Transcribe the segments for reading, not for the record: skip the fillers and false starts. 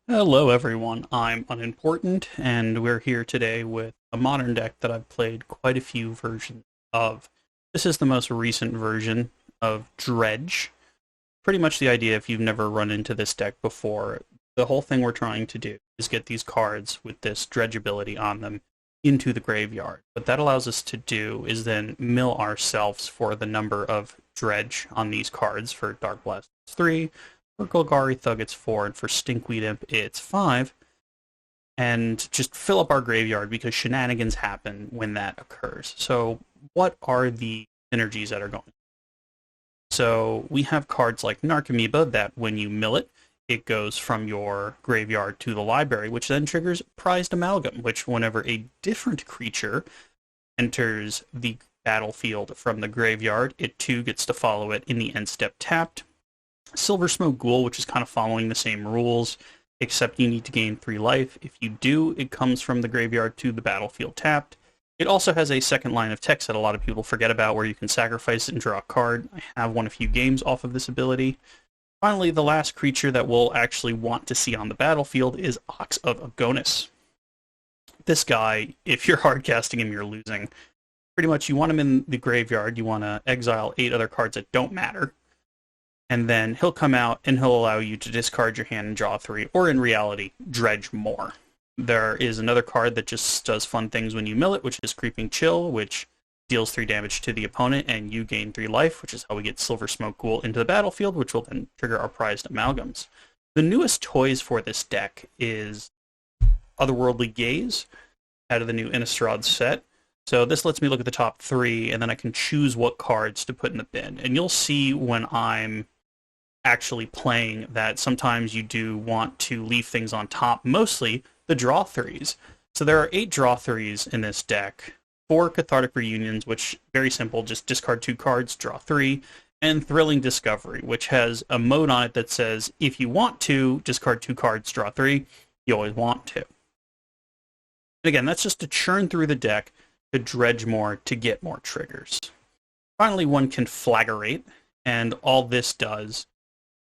Hello everyone, I'm Unimportant, and we're here today with a modern deck that I've played quite a few versions of. This is the most recent version of Dredge. Pretty much the idea, if you've never run into this deck before, the whole thing we're trying to do is get these cards with this Dredge ability on them into the graveyard. What that allows us to do is then mill ourselves for the number of Dredge on these cards. For Dark Blast it's 3, for Golgari Thug it's 4, and for Stinkweed Imp it's 5. And just fill up our graveyard because shenanigans happen when that occurs. So what are the synergies that are going? So we have cards like Narcomoeba that when you mill it, it goes from your graveyard to the library, which then triggers Prized Amalgam, which whenever a different creature enters the battlefield from the graveyard, it too gets to follow it in the end step tapped. Silver Smoke Ghoul, which is kind of following the same rules, except you need to gain 3 life. If you do, it comes from the graveyard to the battlefield tapped. It also has a second line of text that a lot of people forget about, where you can sacrifice it and draw a card. I have won a few games off of this ability. Finally, the last creature that we'll actually want to see on the battlefield is Ox of Agonis. This guy, if you're hard casting him, you're losing. Pretty much, you want him in the graveyard, you want to exile 8 other cards that don't matter, and then he'll come out and he'll allow you to discard your hand and draw 3, or in reality, dredge more. There is another card that just does fun things when you mill it, which is Creeping Chill, which deals 3 damage to the opponent, and you gain 3 life, which is how we get Silver Smoke Ghoul into the battlefield, which will then trigger our prized amalgams. The newest toys for this deck is Otherworldly Gaze, out of the new Innistrad set. So this lets me look at the top 3, and then I can choose what cards to put in the bin. And you'll see when I'm actually playing that sometimes you do want to leave things on top, mostly the draw 3s. So there are 8 draw 3s in this deck. 4 Cathartic Reunions, which, very simple, just discard 2 cards, draw 3, and Thrilling Discovery, which has a mode on it that says, if you want to discard 2 cards, draw 3, you always want to. And again, that's just to churn through the deck, to dredge more, to get more triggers. Finally, one can Flagrate, and all this does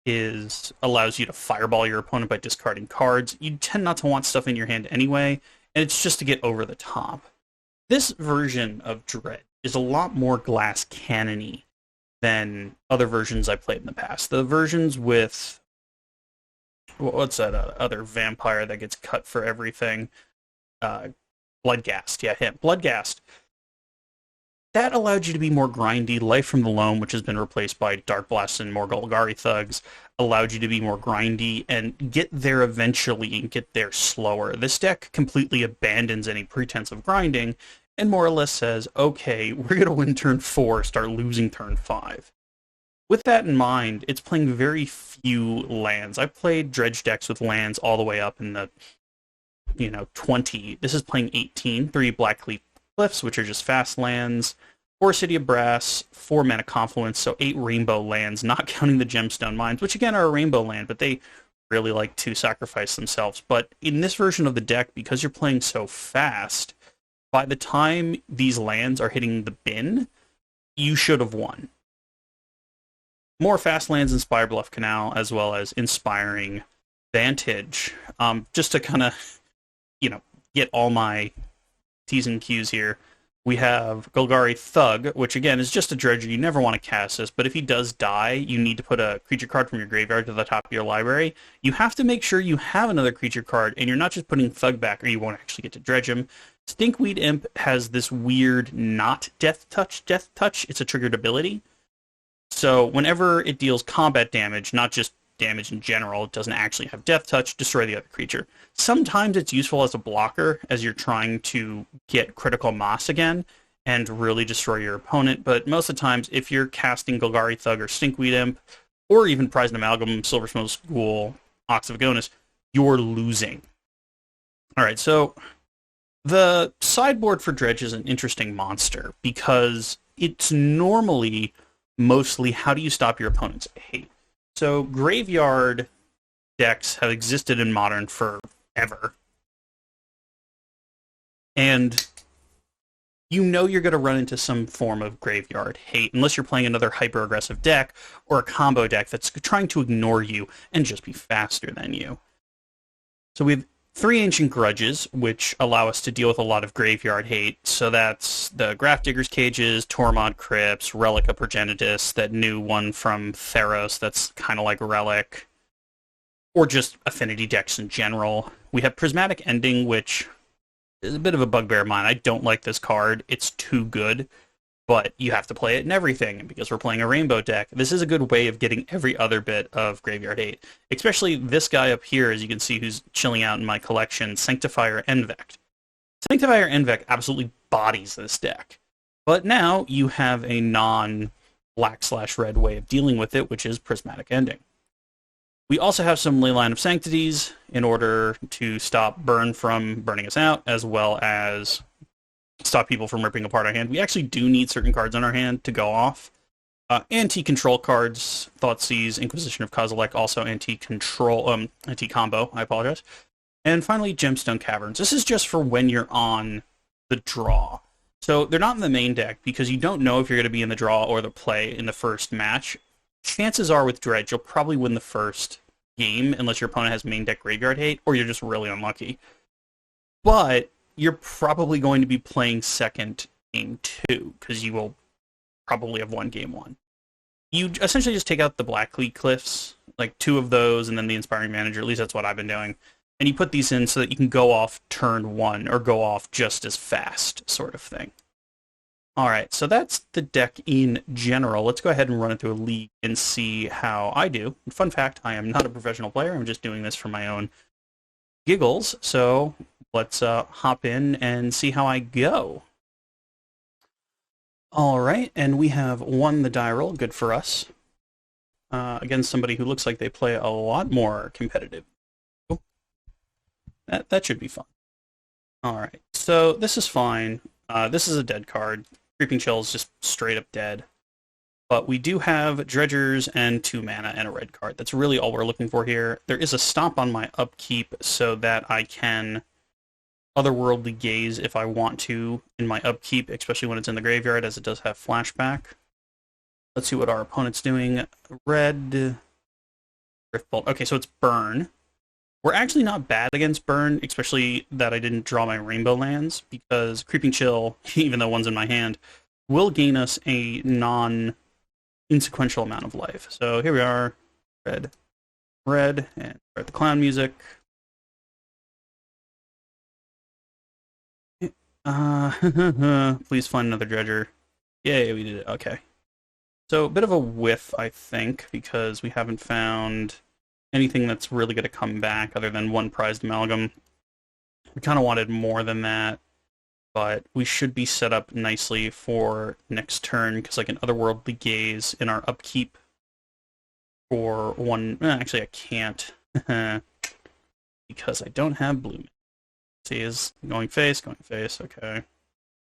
is allows you to fireball your opponent by discarding cards. You tend not to want stuff in your hand anyway, and it's just to get over the top. This version of Dredge is a lot more glass cannon-y than other versions I played in the past. The versions with what's that other vampire that gets cut for everything? Bloodghast, yeah, him. Bloodghast. That allowed you to be more grindy. Life from the Loam, which has been replaced by Dark Blast and more Golgari Thugs, allowed you to be more grindy and get there eventually and get there slower. This deck completely abandons any pretense of grinding and more or less says, okay, we're going to win turn 4, start losing turn 5. With that in mind, it's playing very few lands. I've played Dredge decks with lands all the way up in the 20. This is playing 18, 3 Blackleaf Cliffs, which are just fast lands, 4 City of Brass, 4 Mana Confluence, so 8 rainbow lands, not counting the Gemstone Mines, which again are a rainbow land, but they really like to sacrifice themselves. But in this version of the deck, because you're playing so fast, by the time these lands are hitting the bin, you should have won. More fast lands in Spirebluff Canal, as well as Inspiring Vantage. Just to kind of, get all my T's and Q's here. We have Golgari Thug, which again is just a dredger. You never want to cast this, but if he does die, you need to put a creature card from your graveyard to the top of your library. You have to make sure you have another creature card, and you're not just putting Thug back, or you won't actually get to dredge him. Stinkweed Imp has this weird not death touch. It's a triggered ability. So whenever it deals combat damage, not just damage in general, it doesn't actually have death touch, destroy the other creature. Sometimes it's useful as a blocker as you're trying to get critical moss again and really destroy your opponent, but most of the times if you're casting Golgari Thug or Stinkweed Imp, or even Prized Amalgam, Silver Smoke Ghoul, Ox of Agonis, you're losing. Alright, so the sideboard for Dredge is an interesting monster because it's normally mostly how do you stop your opponent's hate. So graveyard decks have existed in Modern forever. And you know you're going to run into some form of graveyard hate, unless you're playing another hyper-aggressive deck or a combo deck that's trying to ignore you and just be faster than you. So we have three Ancient Grudges, which allow us to deal with a lot of graveyard hate. So that's the Grafdigger's Cages, Tormod Crypts, Relica Progenitus, that new one from Theros that's kind of like Relic, or just affinity decks in general. We have Prismatic Ending, which is a bit of a bugbear of mine. I don't like this card. It's too good, but you have to play it in everything. And because we're playing a rainbow deck, this is a good way of getting every other bit of graveyard hate. Especially this guy up here, as you can see, who's chilling out in my collection, Sanctifier Envect. Sanctifier Envect absolutely bodies this deck. But now you have a non-black/red way of dealing with it, which is Prismatic Ending. We also have some Leyline of Sanctities in order to stop burn from burning us out, as well as stop people from ripping apart our hand. We actually do need certain cards on our hand to go off. Anti-control cards, Thoughtseize, Inquisition of Kozilek, also anti-control, anti-combo, I apologize. And finally, Gemstone Caverns. This is just for when you're on the draw. So they're not in the main deck because you don't know if you're going to be in the draw or the play in the first match. Chances are with Dredge, you'll probably win the first game unless your opponent has main deck graveyard hate, or you're just really unlucky. But you're probably going to be playing second game 2 because you will probably have won game 1. You essentially just take out the Blacklead Cliffs, like 2 of those, and then the Inspiring Manager. At least that's what I've been doing. And you put these in so that you can go off turn 1 or go off just as fast, sort of thing. Alright, so that's the deck in general. Let's go ahead and run it through a league and see how I do. Fun fact, I am not a professional player. I'm just doing this for my own giggles. So let's hop in and see how I go. Alright, and we have won the die roll. Good for us. Against somebody who looks like they play a lot more competitive. That should be fun. Alright, so this is fine. This is a dead card. Creeping Chill is just straight up dead. But we do have Dredgers and 2 mana and a red card. That's really all we're looking for here. There is a stop on my upkeep so that I can Otherworldly Gaze if I want to in my upkeep, especially when it's in the graveyard, as it does have flashback. Let's see what our opponent's doing. Red Riftbolt. Okay, so it's Burn. We're actually not bad against Burn, especially that I didn't draw my Rainbow Lands, because Creeping Chill, even though one's in my hand, will gain us a non-insequential amount of life. So here we are, red, and start the clown music. Please find another Dredger. Yay, we did it. Okay. So a bit of a whiff, I think, because we haven't found anything that's really going to come back other than one prized amalgam. We kind of wanted more than that, but we should be set up nicely for next turn, because I can Otherworldly Gaze in our upkeep for one. Actually, I can't, because I don't have blue. See, is going face, okay.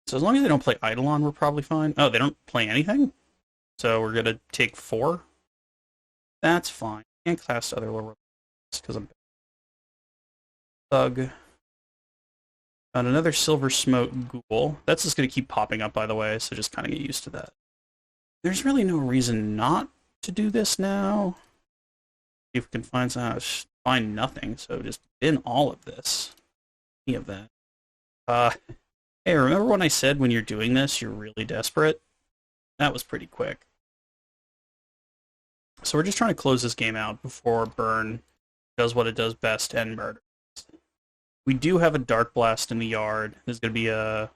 So as long as they don't play Eidolon, we're probably fine. Oh, they don't play anything? So we're going to take 4? That's fine. Can't cast other lower because I'm Thug. Got another Silver Smoke Ghoul. That's just going to keep popping up, by the way, so just kind of get used to that. There's really no reason not to do this now. See if we can find find nothing, so just in all of this. Any of that. Hey, remember when I said when you're doing this, you're really desperate? That was pretty quick. So we're just trying to close this game out before Burn does what it does best and murder. We do have a Dark Blast in the yard. There's going to be a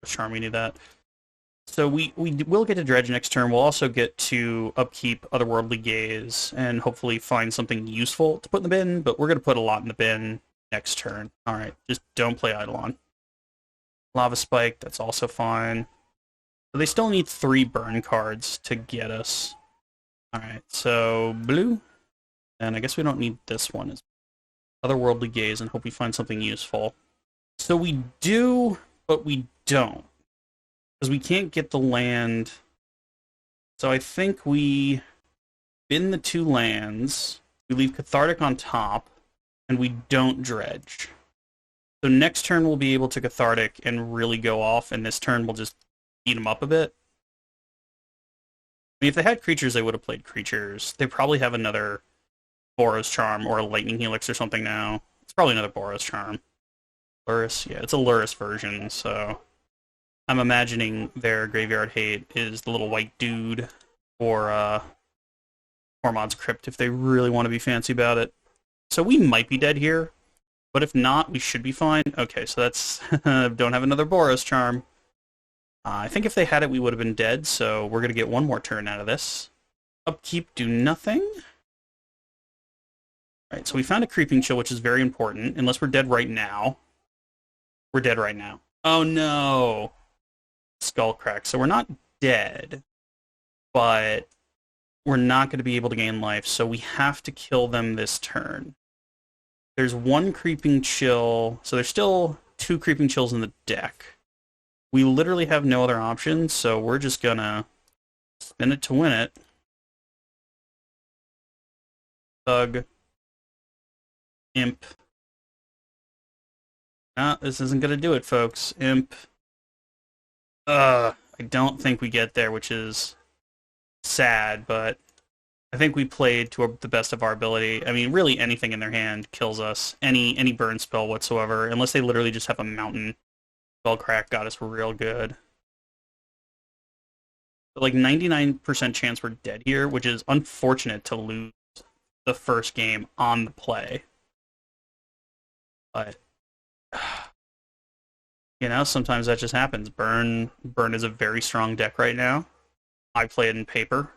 Charm, we need that. So we will get to Dredge next turn. We'll also get to upkeep Otherworldly Gaze and hopefully find something useful to put in the bin, but we're going to put a lot in the bin next turn. Alright, just don't play Eidolon. Lava Spike, that's also fine. So they still need 3 burn cards to get us. Alright, so blue. And I guess we don't need this one. As Otherworldly Gaze and hope we find something useful. So we do, but we don't. Because we can't get the land. So I think we bin the 2 lands. We leave Cathartic on top. And we don't Dredge. So next turn we'll be able to Cathartic and really go off. And this turn we'll just beat them up a bit. I mean, if they had creatures, they would have played creatures. They probably have another Boros Charm or a Lightning Helix or something now. It's It's probably another Boros charm. Lurrus, yeah, it's a Lurrus version, so I'm imagining their graveyard hate is the little white dude, or Hormod's Crypt if they really want to be fancy about it. So we might be dead here, but if not, we should be fine. Okay, so that's don't have another Boros charm. I think if they had it, we would have been dead, so we're going to get one more turn out of this. Upkeep, do nothing. Alright, so we found a Creeping Chill, which is very important, unless we're dead right now. We're dead right now. Oh no! Skullcrack. So we're not dead, but we're not going to be able to gain life, so we have to kill them this turn. There's one Creeping Chill, so there's still 2 Creeping Chills in the deck. We literally have no other options, so we're just gonna spin it to win it. Thug. Imp. Ah, this isn't gonna do it, folks. Imp. I don't think we get there, which is sad, but I think we played to the best of our ability. I mean, really anything in their hand kills us. Any burn spell whatsoever, unless they literally just have a mountain. Skullcrack got us real good. But like 99% chance we're dead here, which is unfortunate to lose the first game on the play. But you know, sometimes that just happens. Burn is a very strong deck right now. I play it in paper.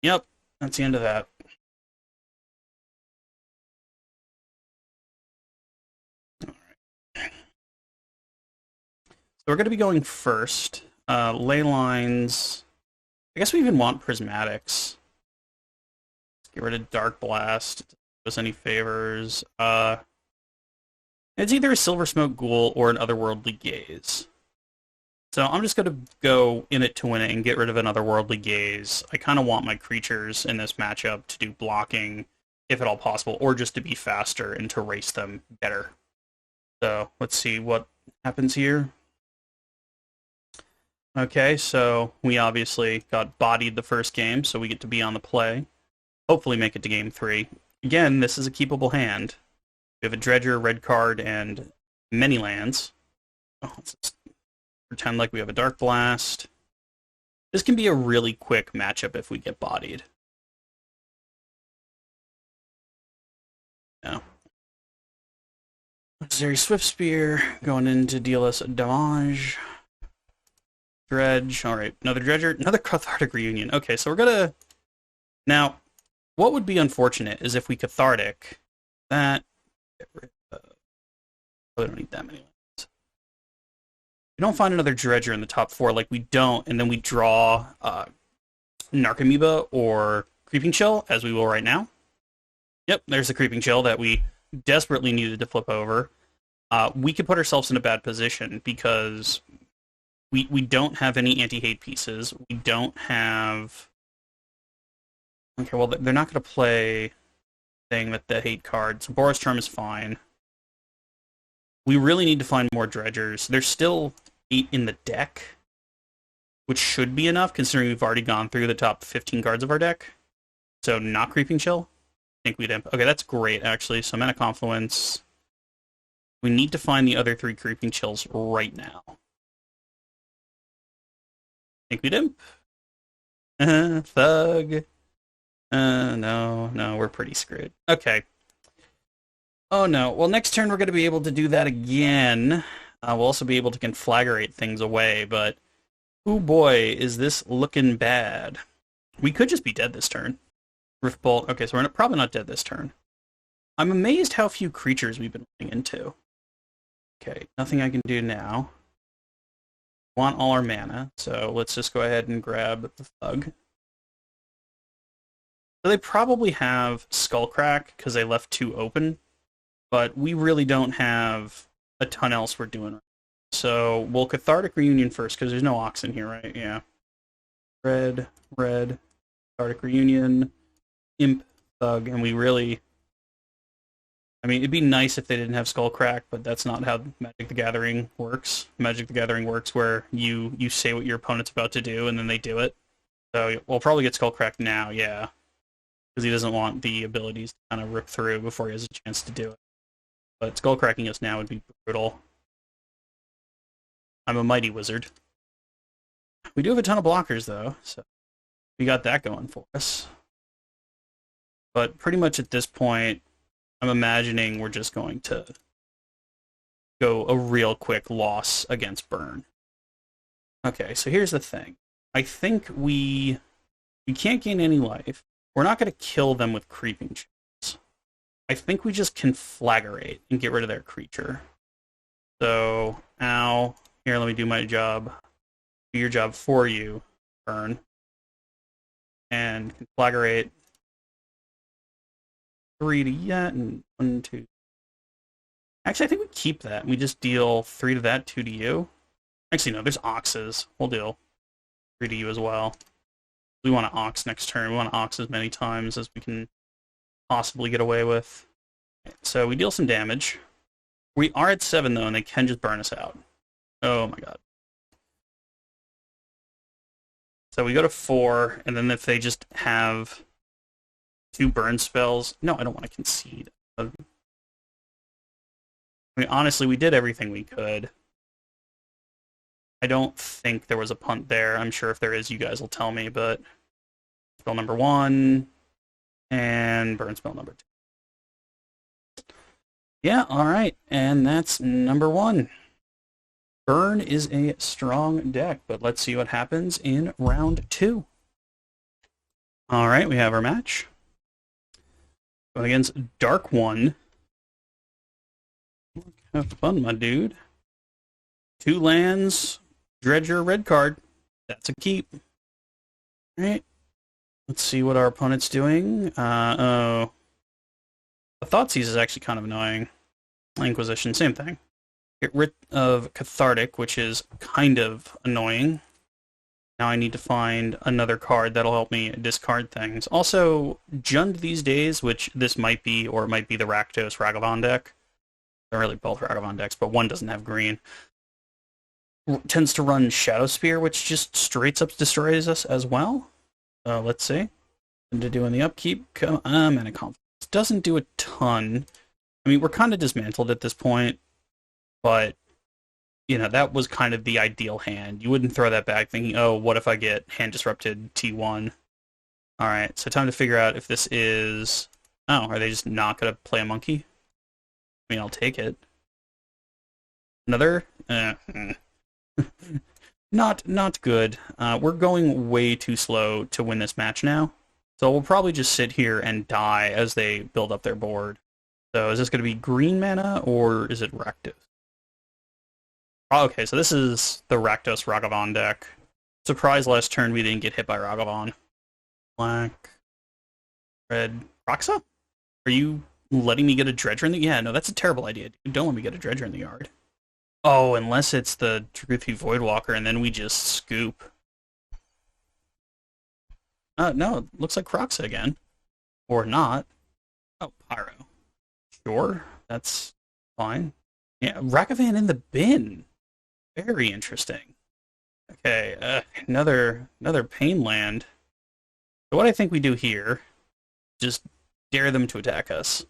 Yep, that's the end of that. So we're going to be going first. Ley lines. I guess we even want prismatics. Let's get rid of Dark Blast. Doesn't do us any favors. It's either a Silver Smoke Ghoul or an Otherworldly Gaze. So I'm just going to go in it to win it and get rid of an Otherworldly Gaze. I kind of want my creatures in this matchup to do blocking, if at all possible, or just to be faster and to race them better. So let's see what happens here. Okay, so we obviously got bodied the first game, so we get to be on the play. Hopefully make it to game 3. Again, this is a keepable hand. We have a Dredger, red card, and many lands. Oh, let's just pretend like we have a Dark Blast. This can be a really quick matchup if we get bodied. No. Zeri Swift Spear going in to deal us damage. Dredge. Alright, another Dredger. Another Cathartic Reunion. Okay, so we're gonna... Now, what would be unfortunate is if we Cathartic that... Oh, we don't need that many lands. We don't find another Dredger in the top 4, like we don't, and then we draw Narcomoeba or Creeping Chill, as we will right now. Yep, there's the Creeping Chill that we desperately needed to flip over. We could put ourselves in a bad position because we don't have any anti-hate pieces. We don't have... Okay, well, they're not going to play thing with the hate card, so Boros Charm is fine. We really need to find more Dredgers. There's still 8 in the deck, which should be enough, considering we've already gone through the top 15 cards of our deck. So not Creeping Chill. I think we'd... Okay, that's great, actually. So Mana Confluence. We need to find the other 3 Creeping Chills right now. Think we'd imp. Thug. No, we're pretty screwed. Okay. Oh no. Well, next turn we're going to be able to do that again. We'll also be able to conflagrate things away, but... Oh boy, is this looking bad. We could just be dead this turn. Rift Bolt. Okay, so we're probably not dead this turn. I'm amazed how few creatures we've been running into. Okay, nothing I can do now. Want all our mana, so let's just go ahead and grab the Thug. So they probably have Skullcrack because they left 2 open, but we really don't have a ton else we're doing. So we'll Cathartic Reunion first because there's no Oxen here, right? Yeah. Red, Cathartic Reunion, Imp, Thug, and we really... I mean, it'd be nice if they didn't have Skullcrack, but that's not how Magic the Gathering works. Magic the Gathering works where you say what your opponent's about to do, and then they do it. So we'll probably get Skullcrack now, yeah. Because he doesn't want the abilities to kind of rip through before he has a chance to do it. but skull cracking us now would be brutal. I'm a mighty wizard. We do have a ton of blockers, though, so we got that going for us. But pretty much at this point, I'm imagining we're just going to go a real quick loss against Burn. Okay, so here's the thing. I think we can't gain any life. We're not going to kill them with creeping chains. I think we just conflagrate and get rid of their creature. So, ow. Here, let me do my job. Do your job for you, Burn. And conflagrate. 3 to yet, and 1, 2. Actually, I think we keep that. We just deal 3 to that, 2 to you. Actually, no, there's Oxes. We'll deal 3 to you as well. We want to Ox next turn. We want to Ox as many times as we can possibly get away with. So we deal some damage. We are at 7, though, and they can just burn us out. Oh my god. So we go to 4, and then if they just have 2 burn spells... No, I don't want to concede. I mean, honestly, we did everything we could. I don't think there was a punt there. I'm sure if there is, you guys will tell me, but... Spell number 1, and burn spell number 2. Yeah, alright, and that's number 1. Burn is a strong deck, but let's see what happens in round 2. Alright, we have our match. Going against Dark One. Have fun, my dude. 2 lands, Dredger, red card. That's a keep. Alright. Let's see what our opponent's doing. Oh. The Thoughtseize is actually kind of annoying. Inquisition, same thing. Get rid of Cathartic, which is kind of annoying. Now I need to find another card that'll help me discard things. Also, Jund these days, which this might be, or it might be the Rakdos Ragavan deck. They're really both Ragavan decks, but one doesn't have green. Tends to run Shadow Spear, which just straight up destroys us as well. Let's see. And to do in the upkeep, Mana Confidence. Doesn't do a ton. I mean, we're kind of dismantled at this point, but, you know, that was kind of the ideal hand. You wouldn't throw that back thinking, oh, what if I get Hand Disrupted T1? Alright, so time to figure out if this is... Oh, are they just not going to play a monkey? I mean, I'll take it. Another? Not good. We're going way too slow to win this match now. So we'll probably just sit here and die as they build up their board. So is this going to be green mana, or is it Rakdos? Oh, okay, so this is the Rakdos Ragavan deck. Surprise, last turn we didn't get hit by Ragavan. Black. Red. Roxa? Are you letting me get a Dredger in the... Yeah, no, that's a terrible idea. You don't let me get a Dredger in the yard. Oh, unless it's the Droopy Voidwalker, and then we just scoop. No, it looks like Roxa again. Or not. Oh, Pyro. Sure, that's fine. Yeah, Ragavan in the bin. Very interesting. Okay, another Pain land. So what I think we do here, just dare them to attack us.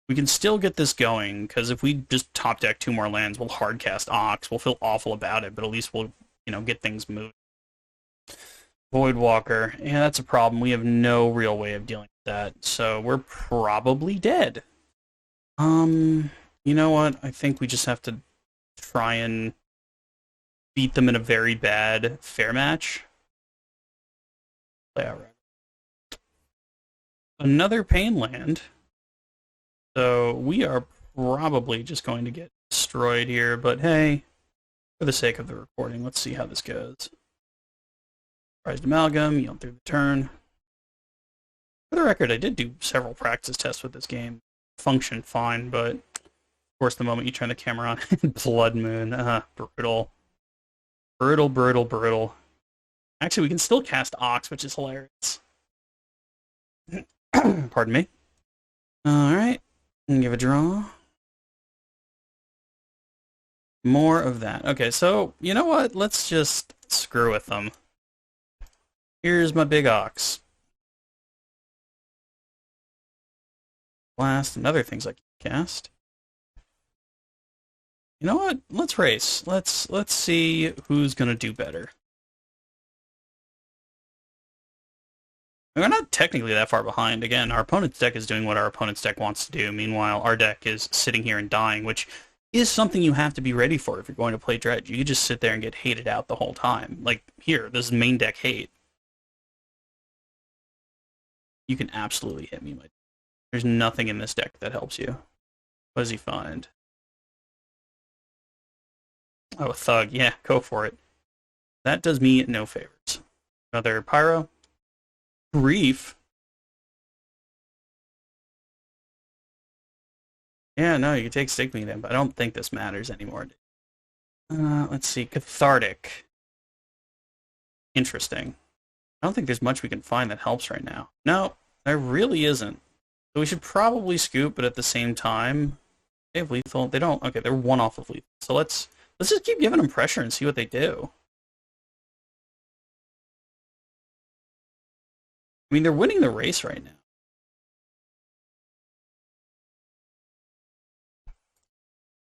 We can still get this going, because if we just top deck 2 more lands, we'll hardcast Ox. We'll feel awful about it, but at least we'll, you know, get things moving. Voidwalker. Yeah, that's a problem. We have no real way of dealing with that, so we're probably dead. You know what? I think we just have to try and beat them in a very bad fair match. Play out right. Another Pain land. So we are probably just going to get destroyed here, but hey, for the sake of the recording, let's see how this goes. Prized Amalgam, yield through the turn. For the record, I did do several practice tests with this game. Functioned fine, but of course the moment you turn the camera on, Blood Moon, brutal. Brutal, brutal, brutal. Actually, we can still cast Ox, which is hilarious. Pardon me. Alright. Give a draw. More of that. Okay, so, you know what? Let's just screw with them. Here's my big Ox. Blast and other things I can cast. You know what? Let's race. Let's see who's gonna do better. We're not technically that far behind. Again, our opponent's deck is doing what our opponent's deck wants to do. Meanwhile, our deck is sitting here and dying, which is something you have to be ready for if you're going to play Dredge. You could just sit there and get hated out the whole time. Like, here, this is main deck hate. You can absolutely hit me. There's nothing in this deck that helps you. What does he find? Oh, a Thug. Yeah, go for it. That does me no favors. Another Pyro. Grief. Yeah, no, you can take Stick Me then, but I don't think this matters anymore. Let's see. Cathartic. Interesting. I don't think there's much we can find that helps right now. No, there really isn't. So we should probably scoop, but at the same time, they have lethal. They don't. Okay, they're one off of lethal. So let's just keep giving them pressure and see what they do. I mean, they're winning the race right now.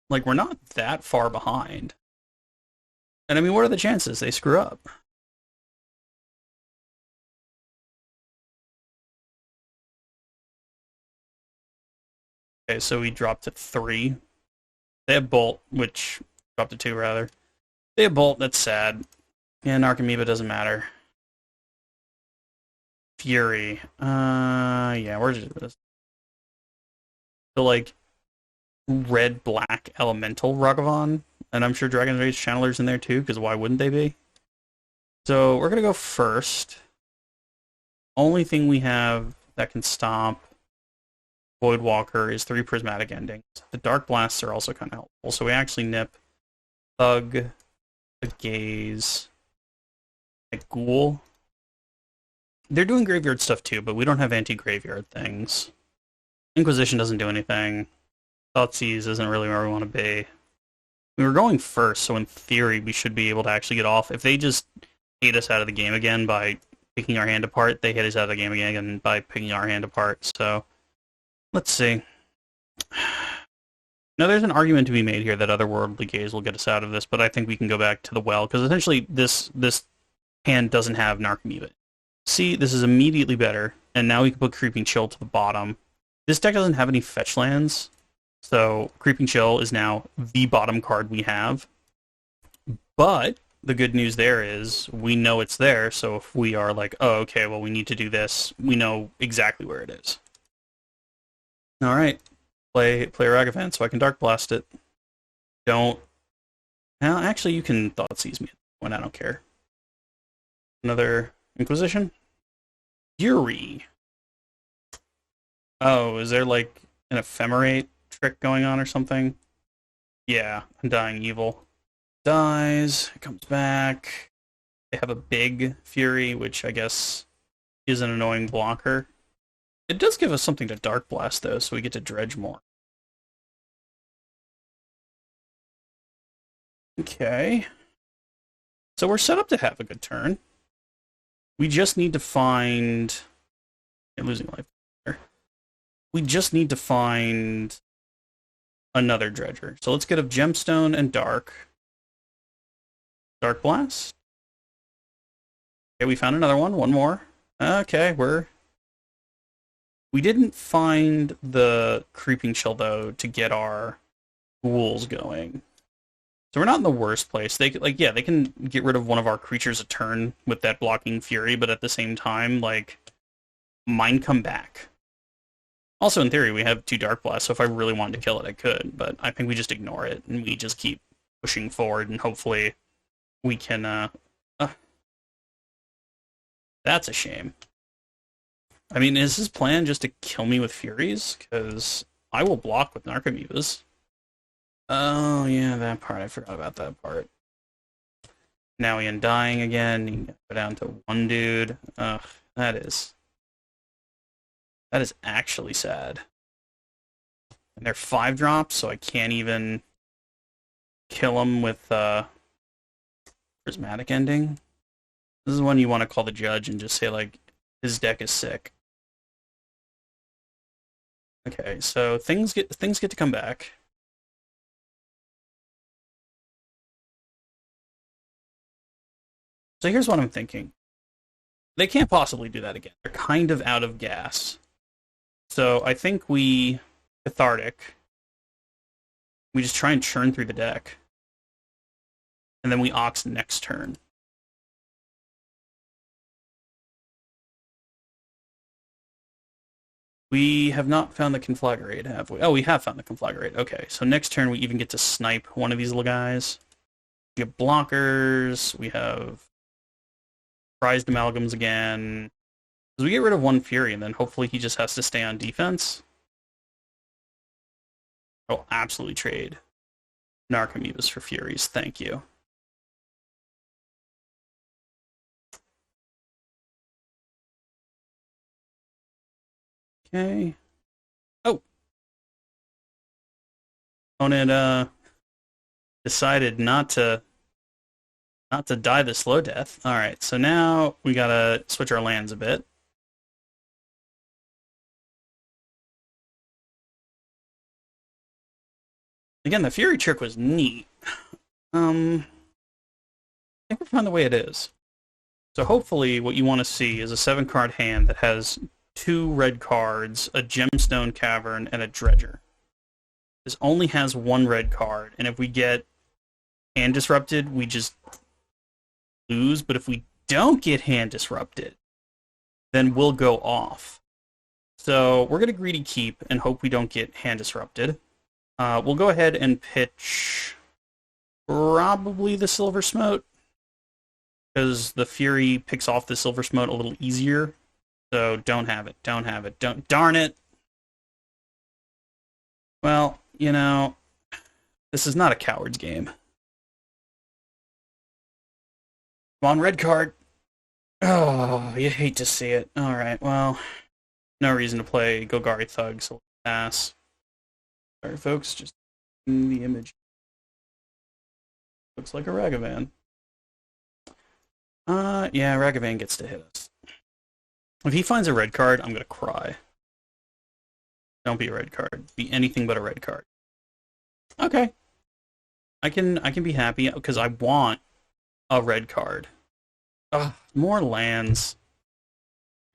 Like, we're not that far behind. And I mean, what are the chances they screw up? Okay, so we dropped to 3. They have Bolt, which dropped to 2 rather. They have Bolt, that's sad. And Archimedes doesn't matter. Fury. Yeah, we're just the like red black elemental Ragavan, and I'm sure Dragon's Rage Channeler's in there too, because why wouldn't they be? So we're gonna go first. Only thing we have that can stop Voidwalker is 3 prismatic endings. The Dark Blasts are also kind of helpful, so we actually nip Thug, the Gaze, a Ghoul. They're doing graveyard stuff too, but we don't have anti-graveyard things. Inquisition doesn't do anything. Thoughtseize isn't really where we want to be. We were going first, so in theory we should be able to actually get off. If they just hate us out of the game again by picking our hand apart, they hit us out of the game again by picking our hand apart. So let's see. Now there's an argument to be made here that Otherworldly Gaze will get us out of this, but I think we can go back to the well, because essentially this hand doesn't have Narcomoeba. See, this is immediately better, and now we can put Creeping Chill to the bottom. This deck doesn't have any fetch lands, so Creeping Chill is now the bottom card we have. But the good news there is we know it's there, so if we are like, oh, okay, well, we need to do this, we know exactly where it is. All right, play Ragavan so I can Dark Blast it. Don't. Now, actually, you can Thoughtseize me when I don't care. Another Inquisition? Fury. Oh, is there like an ephemerate trick going on or something? Yeah, Undying Evil. Dies, comes back. They have a big Fury, which I guess is an annoying blocker. It does give us something to Dark Blast, though, so we get to Dredge more. Okay. So we're set up to have a good turn. We just need to find... losing life there. We just need to find another Dredger. So let's get a Gemstone and Dark. Dark Blast. Okay, we found another one. One more. Okay, we didn't find the Creeping Chill, though, to get our ghouls going. So we're not in the worst place. They they can get rid of one of our creatures a turn with that blocking Fury, but at the same time, like, mine come back. Also, in theory, we have 2 Dark Blasts, so if I really wanted to kill it, I could, but I think we just ignore it, and we just keep pushing forward, and hopefully we can, that's a shame. I mean, is his plan just to kill me with Furies? Because I will block with Narcomoebas. Oh, yeah, that part. I forgot about that part. Now he Undying again. He can go down to 1 dude. Ugh, that is actually sad. And they're 5 drops, so I can't even kill him with Prismatic Ending. This is one you want to call the judge and just say, like, his deck is sick. Okay, so things get to come back. So here's what I'm thinking. They can't possibly do that again. They're kind of out of gas. So I think we cathartic. We just try and churn through the deck. And then we ox next turn. We have not found the Conflagrate, have we? Oh, we have found the Conflagrate. Okay, so next turn we even get to snipe one of these little guys. We have blockers. We have prized amalgams again. So we get rid of one Fury, and then hopefully he just has to stay on defense. I'll absolutely trade Narcomoebas for Furies. Thank you. Okay. Oh. Opponent decided not to die the slow death. All right, so now we gotta switch our lands a bit. Again, the Fury trick was neat. I think we found the way it is. So hopefully what you want to see is a 7-card hand that has 2 red cards, a Gemstone Cavern, and a Dredger. This only has 1 red card, and if we get hand disrupted, we just lose. But if we don't get hand disrupted, then we'll go off. So we're going to greedy keep and hope we don't get hand disrupted. We'll go ahead and pitch probably the Silver Smote, because the Fury picks off the Silver Smote a little easier. So don't have it, don't have it, darn it. Well, you know, this is not a coward's game. Come on, red card. Oh, you hate to see it. Alright, well, no reason to play Golgari Thug, so pass. Sorry, folks, just in the image. Looks like a Ragavan. Yeah, Ragavan gets to hit us. If he finds a red card, I'm gonna cry. Don't be a red card. Be anything but a red card. Okay. I can be happy because I want a red card. Ugh, more lands.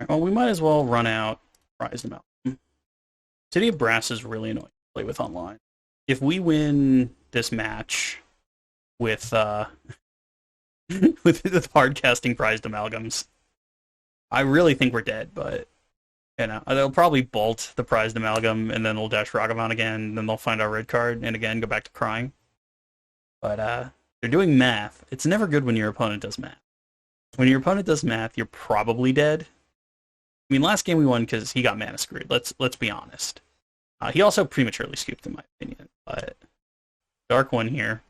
Well, we might as well run out. Prize them out. City of Brass is really annoying to play with online. If we win this match with with the hard casting prized amalgams, I really think we're dead, but you know, they'll probably bolt the prized amalgam and then they'll dash Ragavan again, and then they'll find our red card and again go back to crying. But they're doing math. It's never good when your opponent does math. When your opponent does math, you're probably dead. I mean, last game we won because he got mana screwed. Let's be honest. He also prematurely scooped, in my opinion. But dark one here,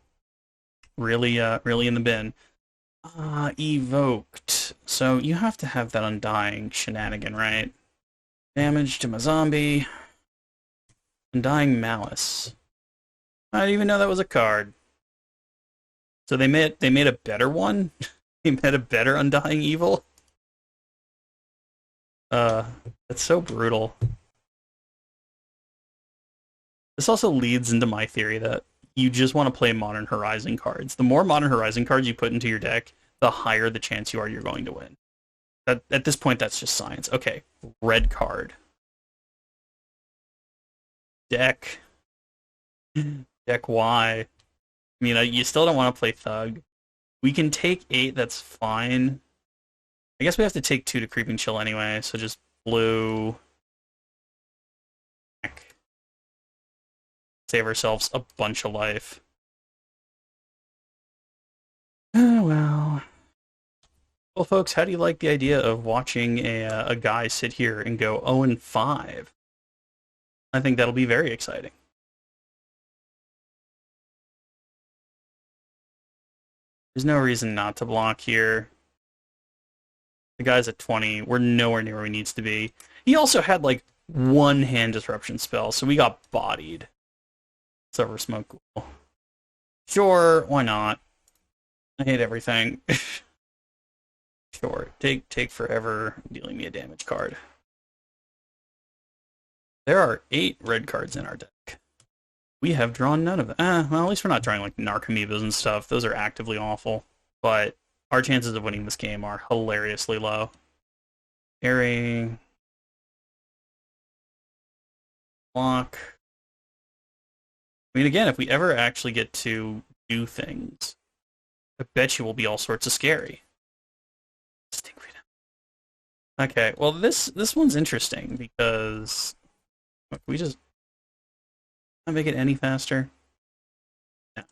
really in the bin. Evoked. So you have to have that Undying shenanigan, right? Damage to my zombie. Undying Malice. I didn't even know that was a card. So they made a better one? They made a better Undying Evil? That's so brutal. This also leads into my theory that you just want to play Modern Horizon cards. The more Modern Horizon cards you put into your deck, the higher the chance you're going to win. At this point, that's just science. Okay, red card. Deck Y. I mean, you still don't want to play Thug. We can take 8, that's fine. I guess we have to take 2 to Creeping Chill anyway, so just blue. Save ourselves a bunch of life. Oh, well. Well, folks, how do you like the idea of watching a guy sit here and go 0-5? I think that'll be very exciting. There's no reason not to block here. The guy's at 20. We're nowhere near where he needs to be. He also had, like, 1 hand disruption spell, so we got bodied. Silver Smoke Ghoul. Sure, why not? I hate everything. Sure, take forever dealing me a damage card. There are 8 red cards in our deck. We have drawn none of them. Well, at least we're not drawing like Narcomoebas and stuff. Those are actively awful. But our chances of winning this game are hilariously low. Airy. Block. I mean, again, if we ever actually get to do things, I bet you will be all sorts of scary. Okay, well, this one's interesting because we just not make it any faster. No.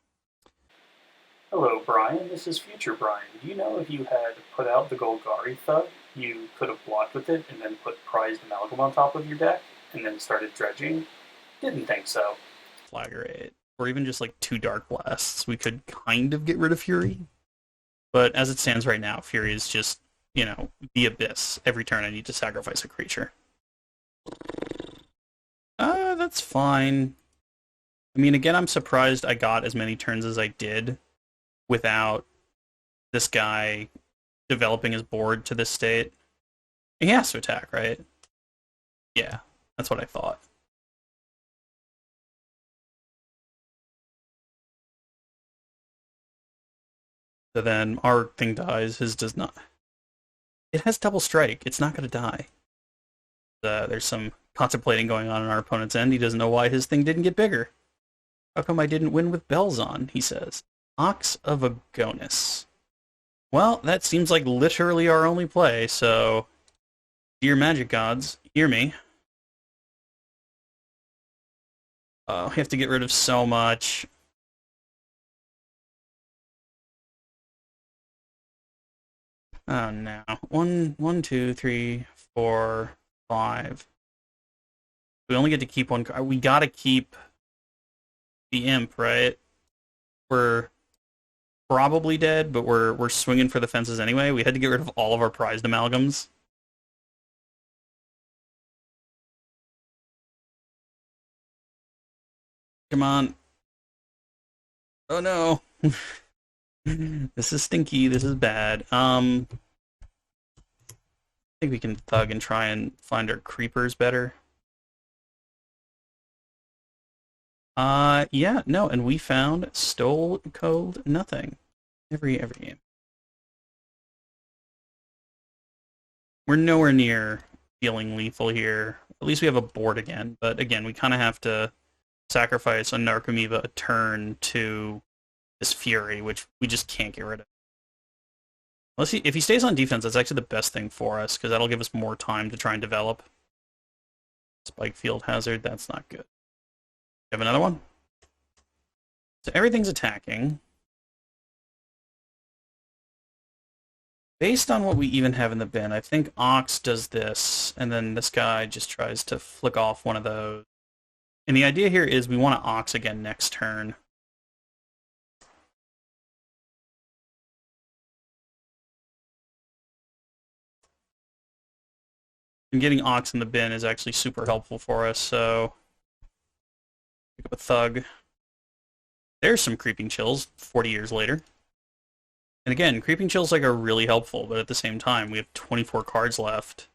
Hello, Brian. This is Future Brian. Do you know if you had put out the Golgari Thug, you could have blocked with it and then put Prized Amalgam on top of your deck and then started dredging? Didn't think so. Flaggerate, or even just like 2 Dark Blasts, we could kind of get rid of Fury. But as it stands right now, Fury is just, the abyss. Every turn I need to sacrifice a creature. That's fine. I mean, again, I'm surprised I got as many turns as I did without this guy developing his board to this state. He has to attack, right? Yeah, that's what I thought. So then our thing dies, his does not. It has double strike. It's not going to die. There's some contemplating going on our opponent's end. He doesn't know why his thing didn't get bigger. How come I didn't win with bells on, he says. Ox of Agonis. Well, that seems like literally our only play, so... Dear magic gods, hear me. We have to get rid of so much. Oh no. 1, 2, 3, 4, 5. We only get to keep one card. We gotta keep the imp, right? We're probably dead, but we're swinging for the fences anyway. We had to get rid of all of our prized amalgams. Come on. Oh no. This is stinky. This is bad. I think we can thug and try and find our creepers better. Yeah, no, and we found Stole Cold Nothing. Every game. We're nowhere near feeling lethal here. At least we have a board again, but again, we kind of have to sacrifice a Narcomoeba a turn to this Fury, which we just can't get rid of. If he stays on defense, that's actually the best thing for us, because that'll give us more time to try and develop. Spike Field Hazard, that's not good. You have another one? So everything's attacking. Based on what we even have in the bin, I think Ox does this, and then this guy just tries to flick off one of those. And the idea here is we want to Ox again next turn. And getting Ox in the bin is actually super helpful for us, so... Pick up a Thug. There's some Creeping Chills 40 years later. And again, Creeping Chills are really helpful, but at the same time, we have 24 cards left.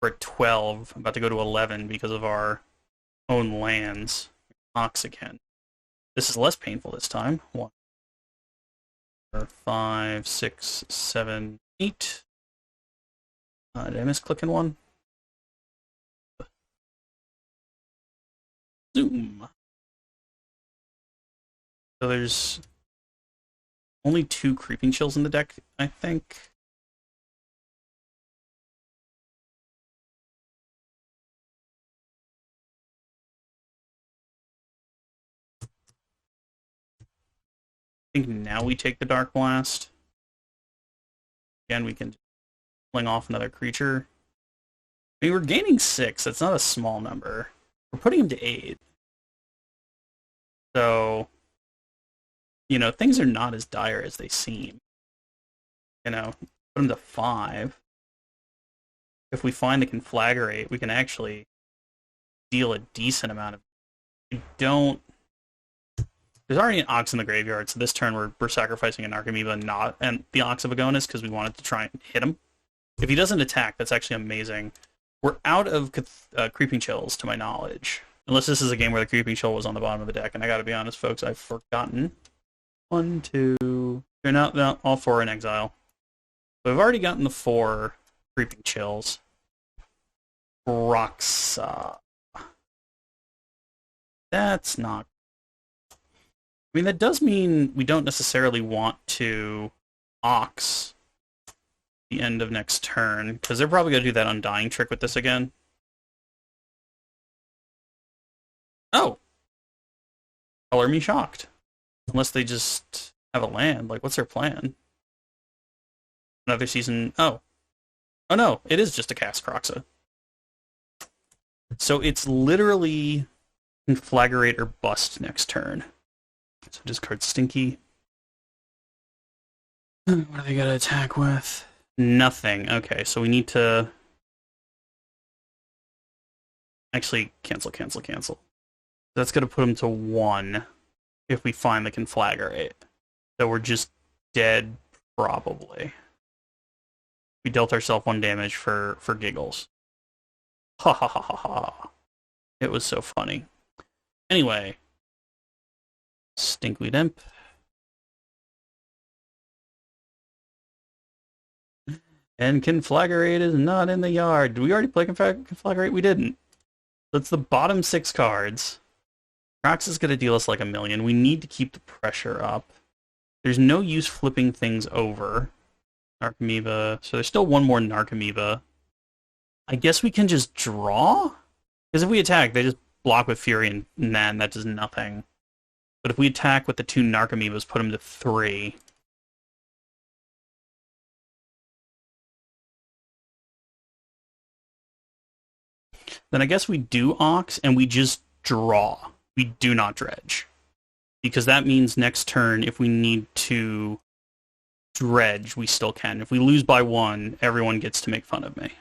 We're at 12, about to go to 11 because of our own lands. Ox again. This is less painful this time. 1, 4, 5, 6, 7, 8. Did I miss clicking one? Zoom. So there's only 2 Creeping Chills in the deck, I think. I think now we take the Dark Blast. Again, we can fling off another creature. I mean, we're gaining 6. That's not a small number. We're putting him to 8. So, things are not as dire as they seem. Put him to 5. If we find the Conflagrate, we can actually deal a decent amount of... We don't... There's already an Ox in the graveyard, so this turn we're sacrificing an Narcomoeba and the Ox of Agonis because we wanted to try and hit him. If he doesn't attack, that's actually amazing. We're out of Creeping Chills, to my knowledge. Unless this is a game where the Creeping Chill was on the bottom of the deck, and I gotta be honest, folks, I've forgotten. 1, 2... They're not all 4 in exile. we've already gotten the 4 Creeping Chills. Roxa. That's not... I mean, that does mean we don't necessarily want to Ox the end of next turn, because they're probably going to do that Undying trick with this again. Oh! Color me shocked. Unless they just have a land. Like, what's their plan? Another season... Oh. Oh no, it is just a cast Croxa. So it's literally Conflagrate or Bust next turn. So discard Stinky. What are they going to attack with? Nothing. Okay, so we need to... Actually, cancel. That's going to put them to 1 if we find the Conflagrate. So we're just dead, probably. We dealt ourselves 1 damage for giggles. Ha ha ha ha ha. It was so funny. Anyway. Stinkweed Imp. And Conflagrate is not in the yard. Did we already play Conflagrate? We didn't. That's the bottom 6 cards. Crox is going to deal us like a million. We need to keep the pressure up. There's no use flipping things over. Narcomoeba. So there's still 1 more Narcomoeba. I guess we can just draw? Because if we attack, they just block with Fury, and then that does nothing. But if we attack with the 2 Narcomoebas, put them to 3. Then I guess we do Ox, and we just draw. We do not Dredge. Because that means next turn, if we need to Dredge, we still can. If we lose by 1, everyone gets to make fun of me.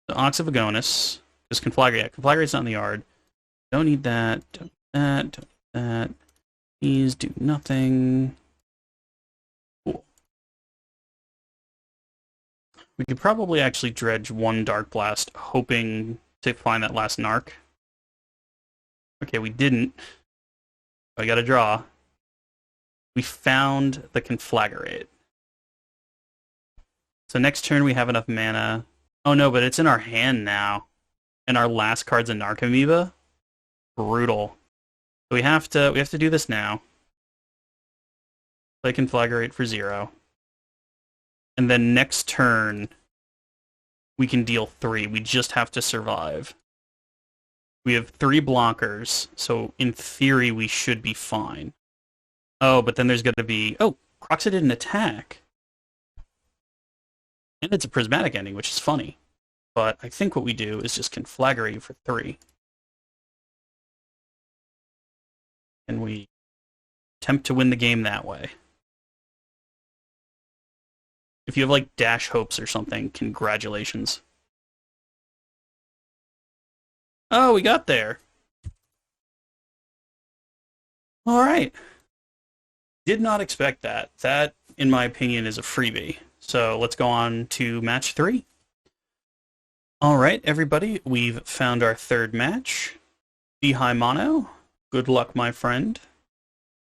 The Ox of Agonis. Just Conflagrate. Conflagrate's not in the yard. Don't need that. Don't need that. Don't need that. Please do nothing. Cool. We could probably actually Dredge 1 Dark Blast, hoping to find that last Narc. Okay, we didn't. I gotta draw. We found the Conflagrate. So next turn we have enough mana. Oh no, but it's in our hand now. And our last card's a Narcomoeba. Brutal. So we have to do this now. Play Conflagrate for 0. And then next turn we can deal 3. We just have to survive. We have 3 blockers, so in theory we should be fine. Oh, but then there's going to be... Oh, Croxa didn't attack. And it's a prismatic ending, which is funny. But I think what we do is just Conflagrate for 3. And we attempt to win the game that way. If you have, like, Dash Hopes or something, congratulations. Oh, we got there. All right. Did not expect that. That, in my opinion, is a freebie. So let's go on to match 3. All right, everybody. We've found our 3rd match. High Mono. Good luck, my friend.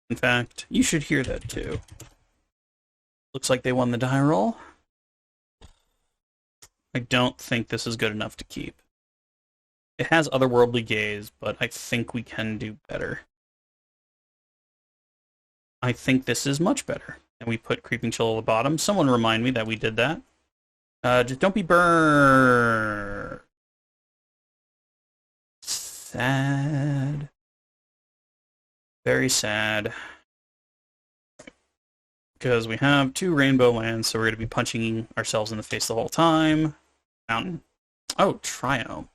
In fact, you should hear that too. Looks like they won the die roll. I don't think this is good enough to keep. It has Otherworldly Gaze, but I think we can do better. I think this is much better. And we put Creeping Chill at the bottom. Someone remind me that we did that. Just don't be burned. Sad. Very sad. Because we have 2 rainbow lands, so we're going to be punching ourselves in the face the whole time. Mountain. Oh, Triome.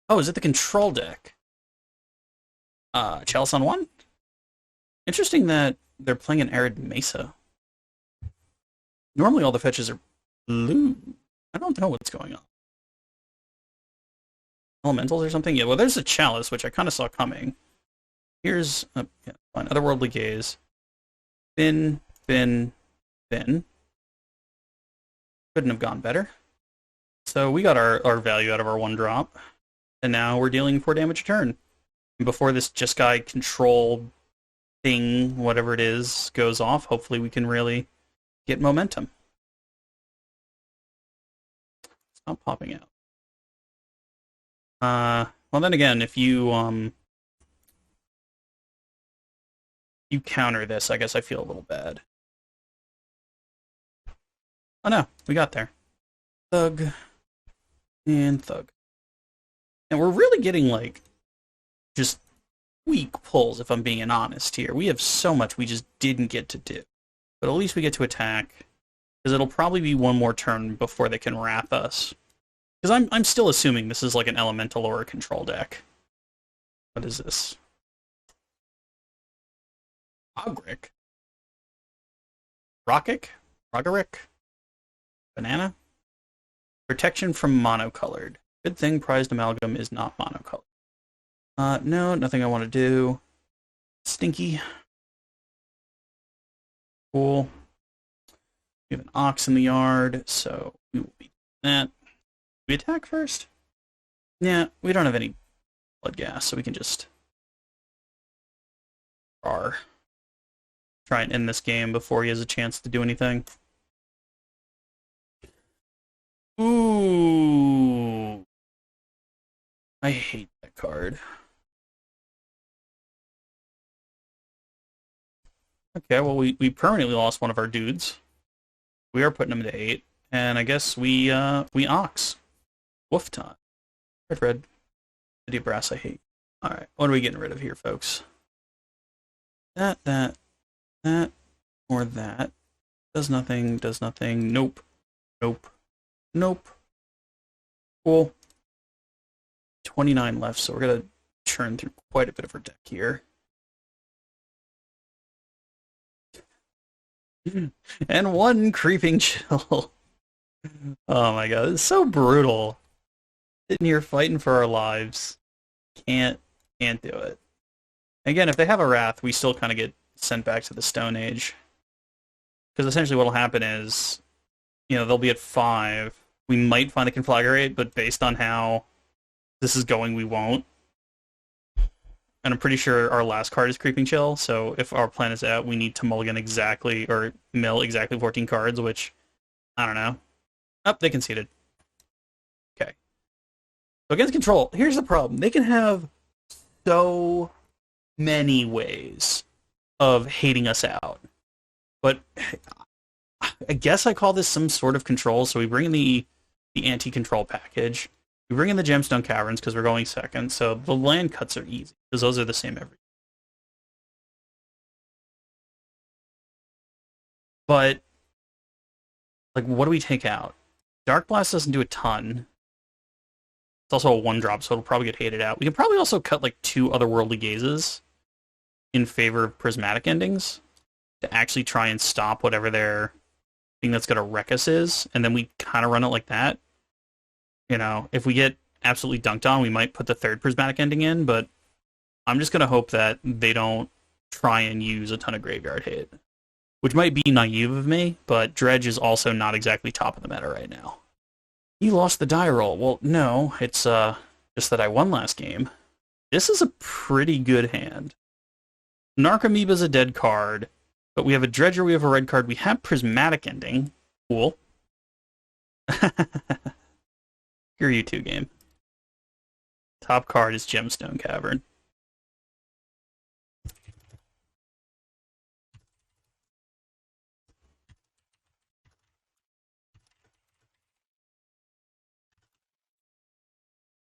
Oh, is it the control deck? Chalice on 1? Interesting that they're playing an Arid Mesa. Normally all the fetches are blue. I don't know what's going on. Elementals or something? Yeah, well, there's a Chalice, which I kind of saw coming. Here's yeah, fine. Otherworldly Gaze. Fin. Couldn't have gone better. So we got our value out of our 1-drop. And now we're dealing 4 damage a turn. And before this Jeskai control thing, whatever it is, goes off, hopefully we can really get momentum. Stop popping out. Well then again, if you counter this, I guess I feel a little bad. Oh no, we got there. Thug and thug. And we're really getting like just weak pulls, if I'm being honest here. We have so much we just didn't get to do. But at least we get to attack. Because it'll probably be one more turn before they can wrath us. Because I'm still assuming this is like an elemental or a control deck. What is this? Ogric? Rockic? Rogaric? Banana? Protection from monocolored. Good thing prized amalgam is not monocolored. No, nothing I want to do. Stinky. Cool. We have an ox in the yard, so we will be doing that. We attack first? Yeah, we don't have any blood gas, so we can just try and end this game before he has a chance to do anything. Ooh. I hate that card. Okay, well, we permanently lost one of our dudes. We are putting him to 8, and I guess we ox. Woof time. Red. City of Brass I hate. Alright, what are we getting rid of here, folks? That, or that. Does nothing, does nothing. Nope. Nope. Nope. Cool. 29 left, so we're gonna churn through quite a bit of our deck here. And one creeping chill. Oh my god, it's so brutal. Sitting here fighting for our lives. Can't do it. Again, if they have a Wrath, we still kind of get sent back to the Stone Age. Because essentially what'll happen is, you know, they'll be at 5. We might find a Conflagrate, but based on how this is going, we won't. And I'm pretty sure our last card is Creeping Chill, so if our plan is out, we need to mulligan exactly, or mill exactly 14 cards, which, I don't know. Oh, they conceded. Okay. So against control, here's the problem. They can have so many ways of hating us out. But I guess I call this some sort of control, so we bring in the anti-control package. We bring in the Gemstone Caverns because we're going second, so the land cuts are easy, because those are the same every. But, like, what do we take out? Dark Blast doesn't do a ton. It's also a 1-drop, so it'll probably get hated out. We can probably also cut, like, 2 Otherworldly Gazes in favor of Prismatic Endings to actually try and stop whatever their thing that's going to wreck us is, and then we kind of run it like that. You know, if we get absolutely dunked on, we might put the 3rd Prismatic Ending in, but I'm just going to hope that they don't try and use a ton of graveyard hate. Which might be naive of me, but Dredge is also not exactly top of the meta right now. You lost the die roll. Well, no, it's just that I won last game. This is a pretty good hand. Narcomoeba's a dead card, but we have a Dredger, we have a red card, we have Prismatic Ending. Cool. Screw you two, game. Top card is Gemstone Cavern.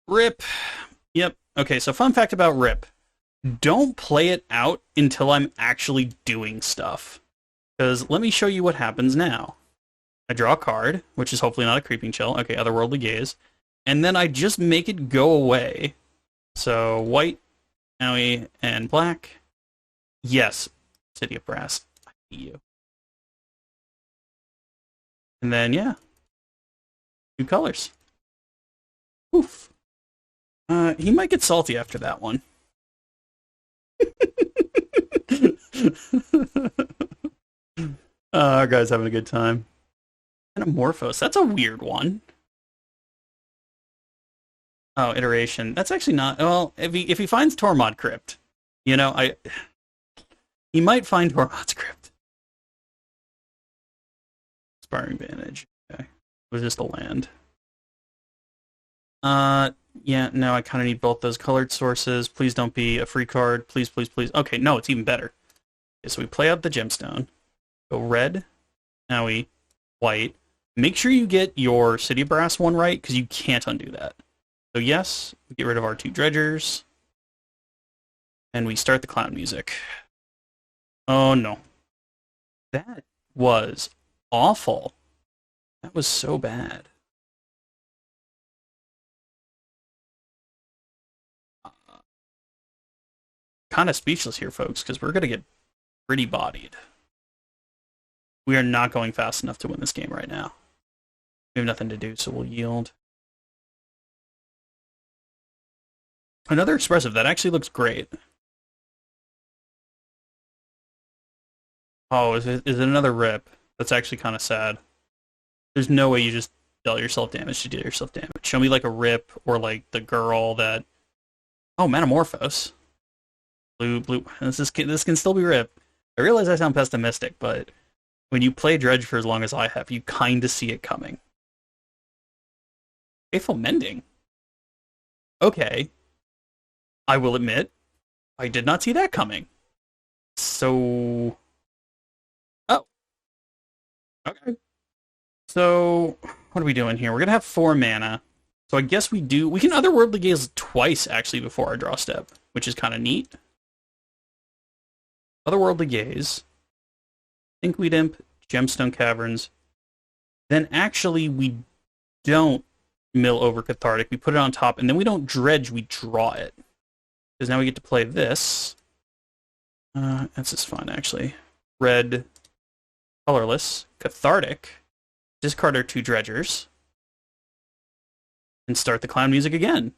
Rip. Yep. Okay, so fun fact about Rip. Don't play it out until I'm actually doing stuff. Because let me show you what happens now. I draw a card, which is hopefully not a Creeping Chill. Okay, Otherworldly Gaze. And then I just make it go away. So white, Owie, and black. Yes, City of Brass. I hate you. And then, yeah. 2 colors. Oof. He might get salty after that one. Our guy's having a good time. Anamorphose. That's a weird one. Oh, iteration. That's actually not. Well, if he finds Tormod Crypt, you know, he might find Tormod's Crypt. Inspiring Vantage. Okay, it was just a land. Yeah, no, I kind of need both those colored sources. Please don't be a free card. Please, please, please. Okay, no, it's even better. Okay, so we play out the gemstone. Go red. Now we white. Make sure you get your City Brass one right, because you can't undo that. So yes, we get rid of our two dredgers. And we start the clown music. Oh no. That was awful. That was so bad. Kind of speechless here, folks, because we're going to get pretty bodied. We are not going fast enough to win this game right now. We have nothing to do, so we'll yield. Another expressive. That actually looks great. Oh, is it another rip? That's actually kind of sad. There's no way you just dealt yourself damage to deal yourself damage. Show me like a rip or like the girl that... Oh, Metamorphose. Blue. This can still be rip. I realize I sound pessimistic, but when you play Dredge for as long as I have, you kind of see it coming. Faithful Mending. Okay. I will admit, I did not see that coming. So... Oh. Okay. So, what are we doing here? We're going to have 4 mana. So I guess we can Otherworldly Gaze twice, actually, before our draw step, which is kind of neat. Otherworldly Gaze. Inkweed Imp, Gemstone Caverns. Then actually we don't mill over Cathartic. We put it on top, and then we don't dredge, we draw it. Because now we get to play this. That's just fun, actually. Red, colorless, Cathartic. Discard our 2 dredgers. And start the clown music again.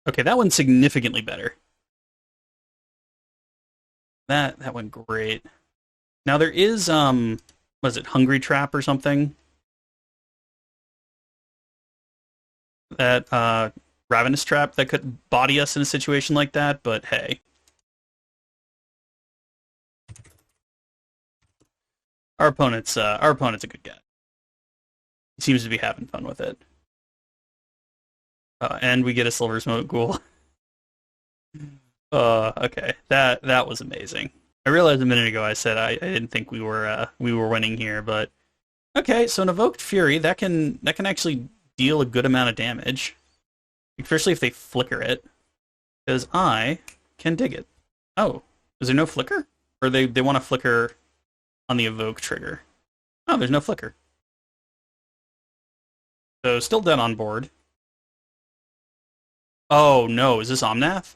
Okay, that one's significantly better. That went great. Now there is, was it Hungry Trap or something? That, Ravenous Trap that could body us in a situation like that, but hey. Our opponent's a good guy. He seems to be having fun with it. And we get a Silver Smoke Ghoul. Okay, that was amazing. I realized a minute ago I said I didn't think we were winning here, but okay. So an Evoked Fury that can actually deal a good amount of damage, especially if they flicker it, because I can dig it. Oh, is there no flicker, or they want to flicker on the evoke trigger? Oh, there's no flicker. So still dead on board. Oh no, is this Omnath?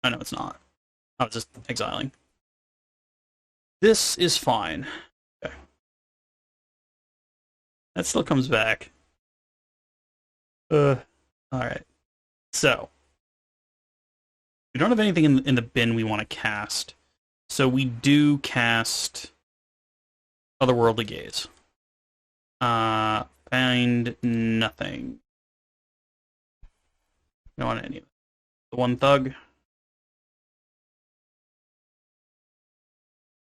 Oh no, it's not. Oh, it's just exiling. This is fine. Okay. That still comes back. Alright. So. We don't have anything in the bin we want to cast. So we do cast Otherworldly Gaze. Find nothing. Don't want any of it. The one Thug.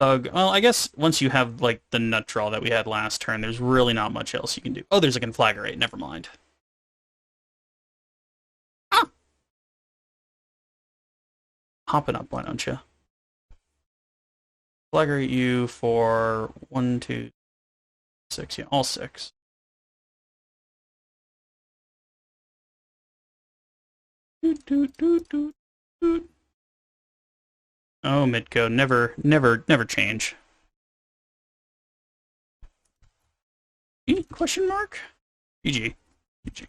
Well, I guess once you have, like, the nut draw that we had last turn, there's really not much else you can do. Oh, there's a Conflagrate. Never mind. Ah! Hopping up, why don't you? Conflagrate you for 1, 2, 6. Yeah, all 6. Doot, doot, doot, doot, doot. Oh, Midco, never change. Question mark? GG. GG.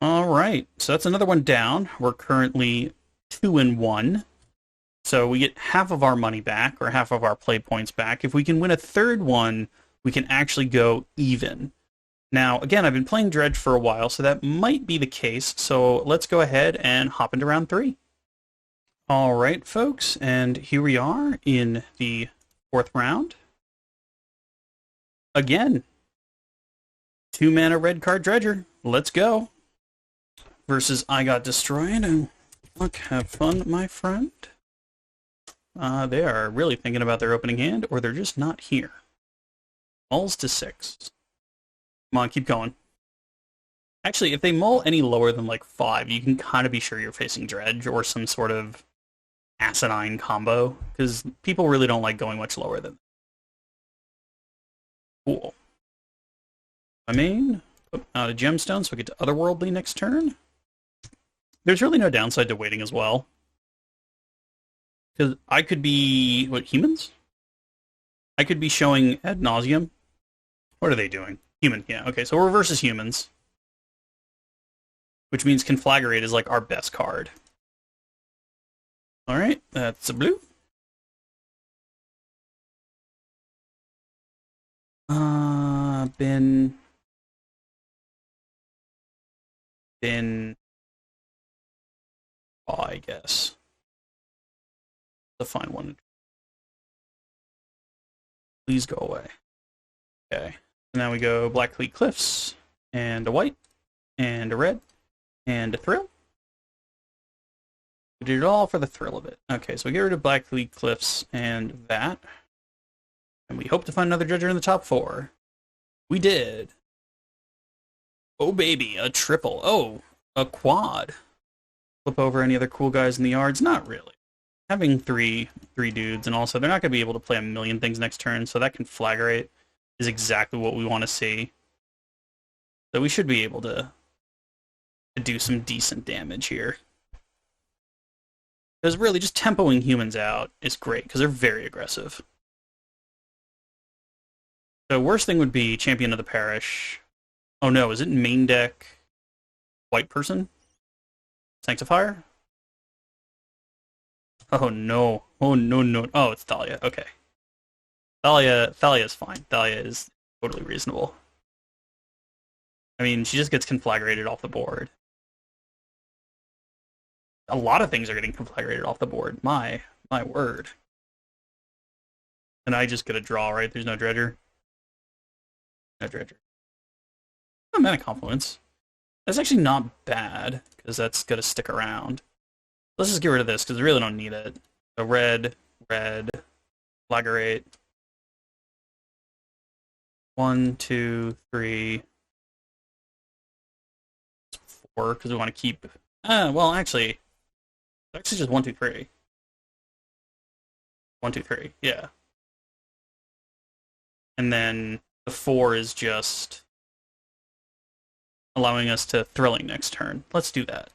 All right, so that's another one down. We're currently 2-1. So we get half of our money back, or half of our play points back. If we can win a third one, we can actually go even. Now, again, I've been playing Dredge for a while, so that might be the case. So let's go ahead and hop into round 3. All right, folks, and here we are in the 4th round. Again, 2 mana red card Dredger. Let's go. Versus I Got Destroyed. And look, have fun, my friend. They are really thinking about their opening hand, or they're just not here. Mulls to 6. Come on, keep going. Actually, if they mull any lower than like 5, you can kind of be sure you're facing Dredge or some sort of asinine combo, because people really don't like going much lower than that. Cool. I mean, put out a gemstone so we get to Otherworldly next turn. There's really no downside to waiting as well. Because I could be, what, humans? I could be showing ad nauseum. What are they doing? Human, yeah. Okay, so reverse is humans. Which means Conflagrate is like our best card. Alright, that's a blue. Been, oh, I guess. The fine one. Please go away. Okay. And now we go Blackcleat Cliffs, and a white, and a red, and a thrill. We did it all for the thrill of it. Okay, so we get rid of Blackcleat Cliffs and that. And we hope to find another Dredger in the top 4. We did. Oh baby, a triple. Oh, a quad. Flip over any other cool guys in the yards? Not really. Having three dudes, and also they're not going to be able to play a million things next turn, so that Conflagrate is exactly what we want to see. So we should be able to do some decent damage here. Because really, just tempoing humans out is great, because they're very aggressive. The worst thing would be Champion of the Parish. Oh no, is it main deck white person? Sanctifier? Oh no. Oh no no. Oh, it's Thalia. Okay. Thalia is fine. Thalia is totally reasonable. I mean, she just gets Conflagrated off the board. A lot of things are getting Conflagrated off the board. My word. And I just get a draw, right? There's no Dredger. No Dredger. Oh, Mana Confluence. That's actually not bad, because that's going to stick around. Let's just get rid of this, because we really don't need it. So red, Conflagrate. 1, 2, 3, 4, because we want to keep... well, actually, it's actually just 1, 2, 3. 1, 2, 3, yeah. And then the 4 is just allowing us to Thrilling next turn. Let's do that.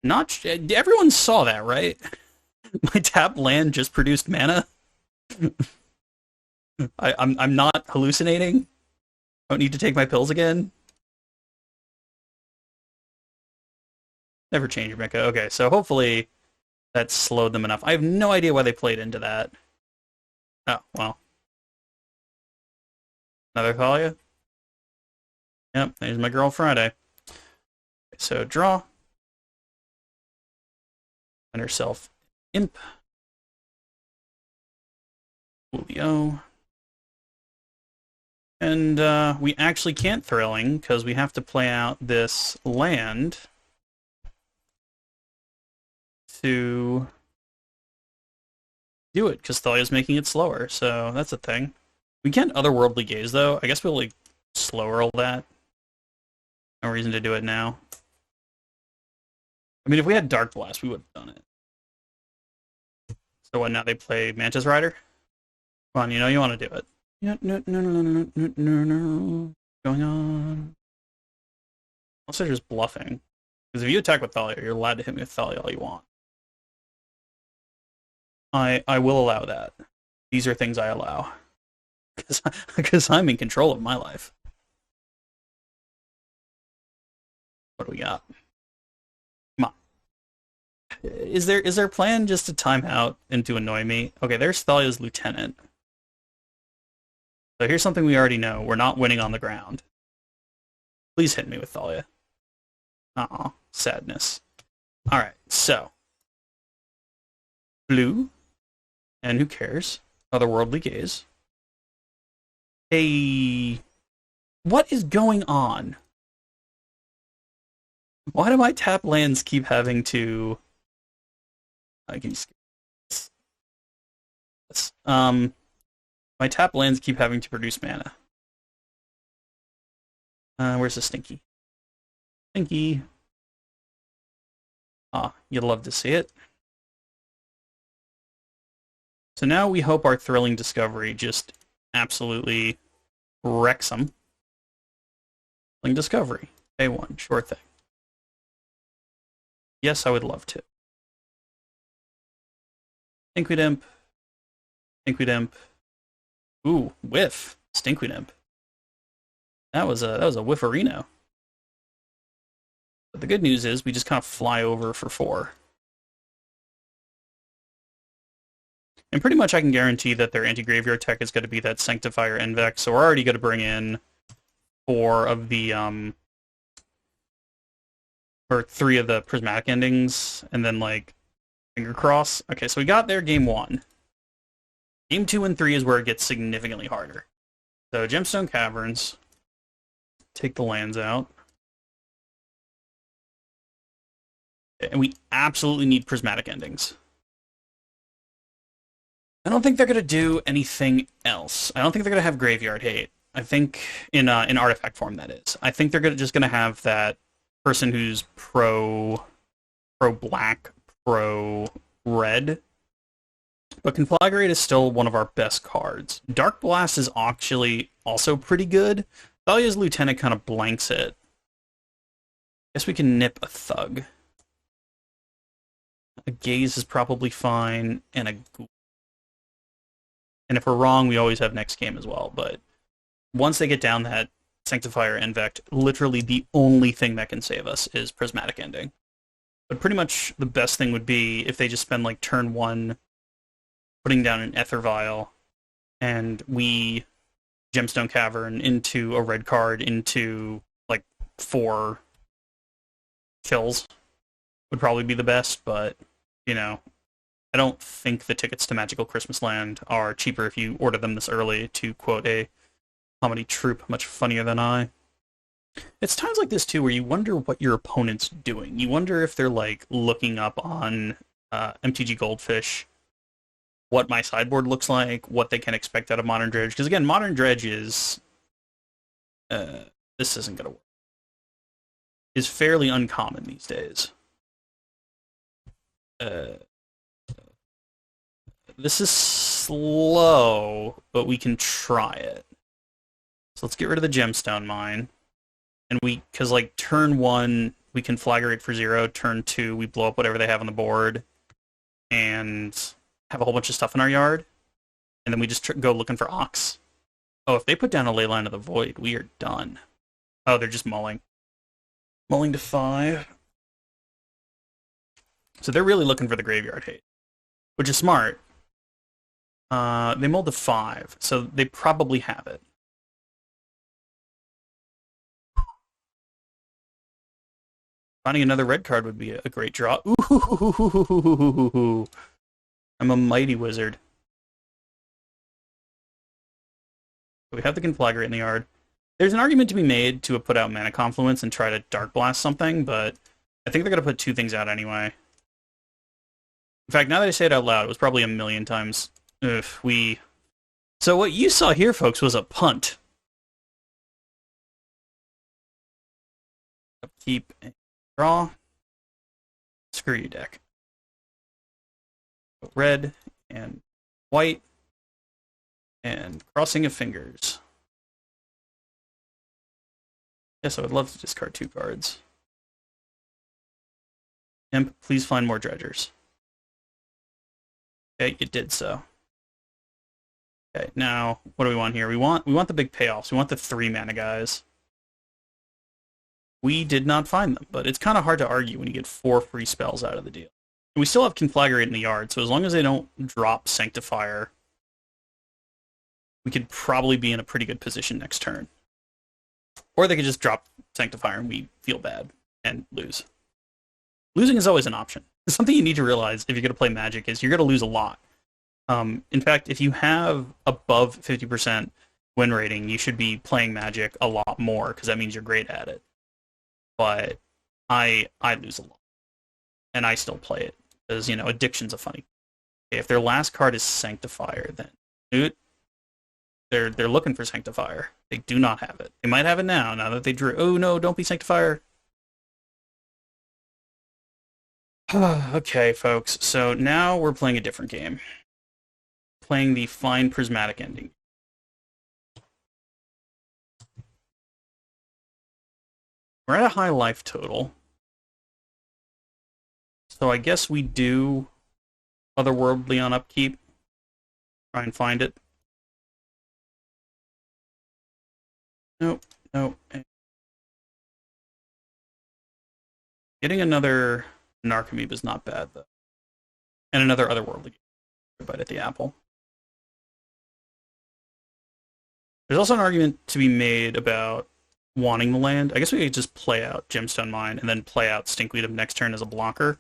Not everyone saw that, right? My tap land just produced mana. I'm not hallucinating. I don't need to take my pills again. Never change your mecha. Okay, so hopefully that slowed them enough. I have no idea why they played into that. Oh, well. Another Thalia? Yep, there's my girl Friday. So draw. And herself Imp. Julio. And we actually can't Thrilling, because we have to play out this land to do it, because Thalia's making it slower, so that's a thing. We can't Otherworldly Gaze, though. I guess we'll, like, slow roll that. No reason to do it now. I mean, if we had Dark Blast, we would have done it. So what, now they play Mantis Rider? Come on, you know you want to do it. No. Going on. Unless they're just bluffing. Because if you attack with Thalia, you're allowed to hit me with Thalia all you want. I will allow that. These are things I allow. Because I'm in control of my life. What do we got? Come on. Is there a plan just to time out and to annoy me? Okay, there's Thalia's lieutenant. So here's something we already know. We're not winning on the ground. Please hit me with Thalia. Aw, sadness. Alright, so. Blue. And who cares? Otherworldly Gaze. Hey, what is going on? Why do my tap lands keep having to... I can skip this. My tap lands keep having to produce mana. Where's the Stinky? Stinky. Ah, you'd love to see it. So now we hope our Thrilling Discovery just absolutely wrecks them. Thrilling Discovery. Day one, sure thing. Yes, I would love to. Stinkweed Imp. Stinkweed Imp. Ooh, whiff. Stinkweed Imp. That was a whifferino. But the good news is we just kind of fly over for 4. And pretty much I can guarantee that their anti-graveyard tech is going to be that Sanctifier Envex, so we're already going to bring in 4 of the, or 3 of the prismatic endings, and then, like, finger cross. Okay, so we got there game 1. Game 2 and 3 is where it gets significantly harder. So Gemstone Caverns, take the lands out. And we absolutely need prismatic endings. I don't think they're going to do anything else. I don't think they're going to have graveyard hate. I think in artifact form, that is. I think they're just going to have that person who's pro black, pro red. But Conflagrate is still one of our best cards. Dark Blast is actually also pretty good. Thalia's Lieutenant kind of blanks it. Guess we can nip a Thug. A Gaze is probably fine, and a Ghoul. And if we're wrong, we always have next game as well. But once they get down that Sanctifier Envect, literally the only thing that can save us is Prismatic Ending. But pretty much the best thing would be if they just spend like turn 1 putting down an Ether Vial, and we Gemstone Cavern into a red card into like 4 kills would probably be the best, but you know, I don't think the tickets to Magical Christmas Land are cheaper if you order them this early, to quote a comedy troupe much funnier than I. It's times like this, too, where you wonder what your opponent's doing. You wonder if they're, like, looking up on MTG Goldfish what my sideboard looks like, what they can expect out of Modern Dredge. Because, again, Modern Dredge is... this isn't going to work. Is fairly uncommon these days. This is slow, but we can try it. So let's get rid of the Gemstone Mine. And because like turn 1, we can Conflagrate for 0. Turn 2, we blow up whatever they have on the board. And have a whole bunch of stuff in our yard. And then we just go looking for Ox. Oh, if they put down a Leyline of the Void, we are done. Oh, they're just mulling. Mulling to 5. So they're really looking for the graveyard hate. Which is smart. They mulled to 5, so they probably have it. Finding another red card would be a great draw. Ooh, I'm a mighty wizard. We have the Conflagrate in the yard. There's an argument to be made to put out Mana Confluence and try to Dark Blast something, but I think they're going to put 2 things out anyway. In fact, now that I say it out loud, it was probably a million times. So what you saw here, folks, was a punt. Upkeep and draw. Screw you, deck. Red and white. And crossing of fingers. Yes, I would love to discard 2 cards. Imp, please find more dredgers. Okay, it did so. Okay, now what do we want here? We want the big payoffs. We want the 3 mana guys. We did not find them, but it's kind of hard to argue when you get 4 free spells out of the deal. And we still have Conflagrate in the yard, so as long as they don't drop Sanctifier, we could probably be in a pretty good position next turn. Or they could just drop Sanctifier and we feel bad and lose. Losing is always an option. Something you need to realize if you're going to play Magic is you're going to lose a lot. In fact, if you have above 50% win rating, you should be playing Magic a lot more because that means you're great at it. But I lose a lot, and I still play it because addiction's a funny. If their last card is Sanctifier, then dude, they're looking for Sanctifier. They do not have it. They might have it now that they drew. Oh no, don't be Sanctifier. Okay, folks. So now we're playing a different game. Playing the Fine Prismatic Ending. We're at a high life total. So I guess we do Otherworldly on upkeep. Try and find it. Nope, nope. Getting another Narcomoeba is not bad, though. And another Otherworldly. Bite at the apple. There's also an argument to be made about wanting the land. I guess we could just play out Gemstone Mine and then play out Stinkweed next turn as a blocker.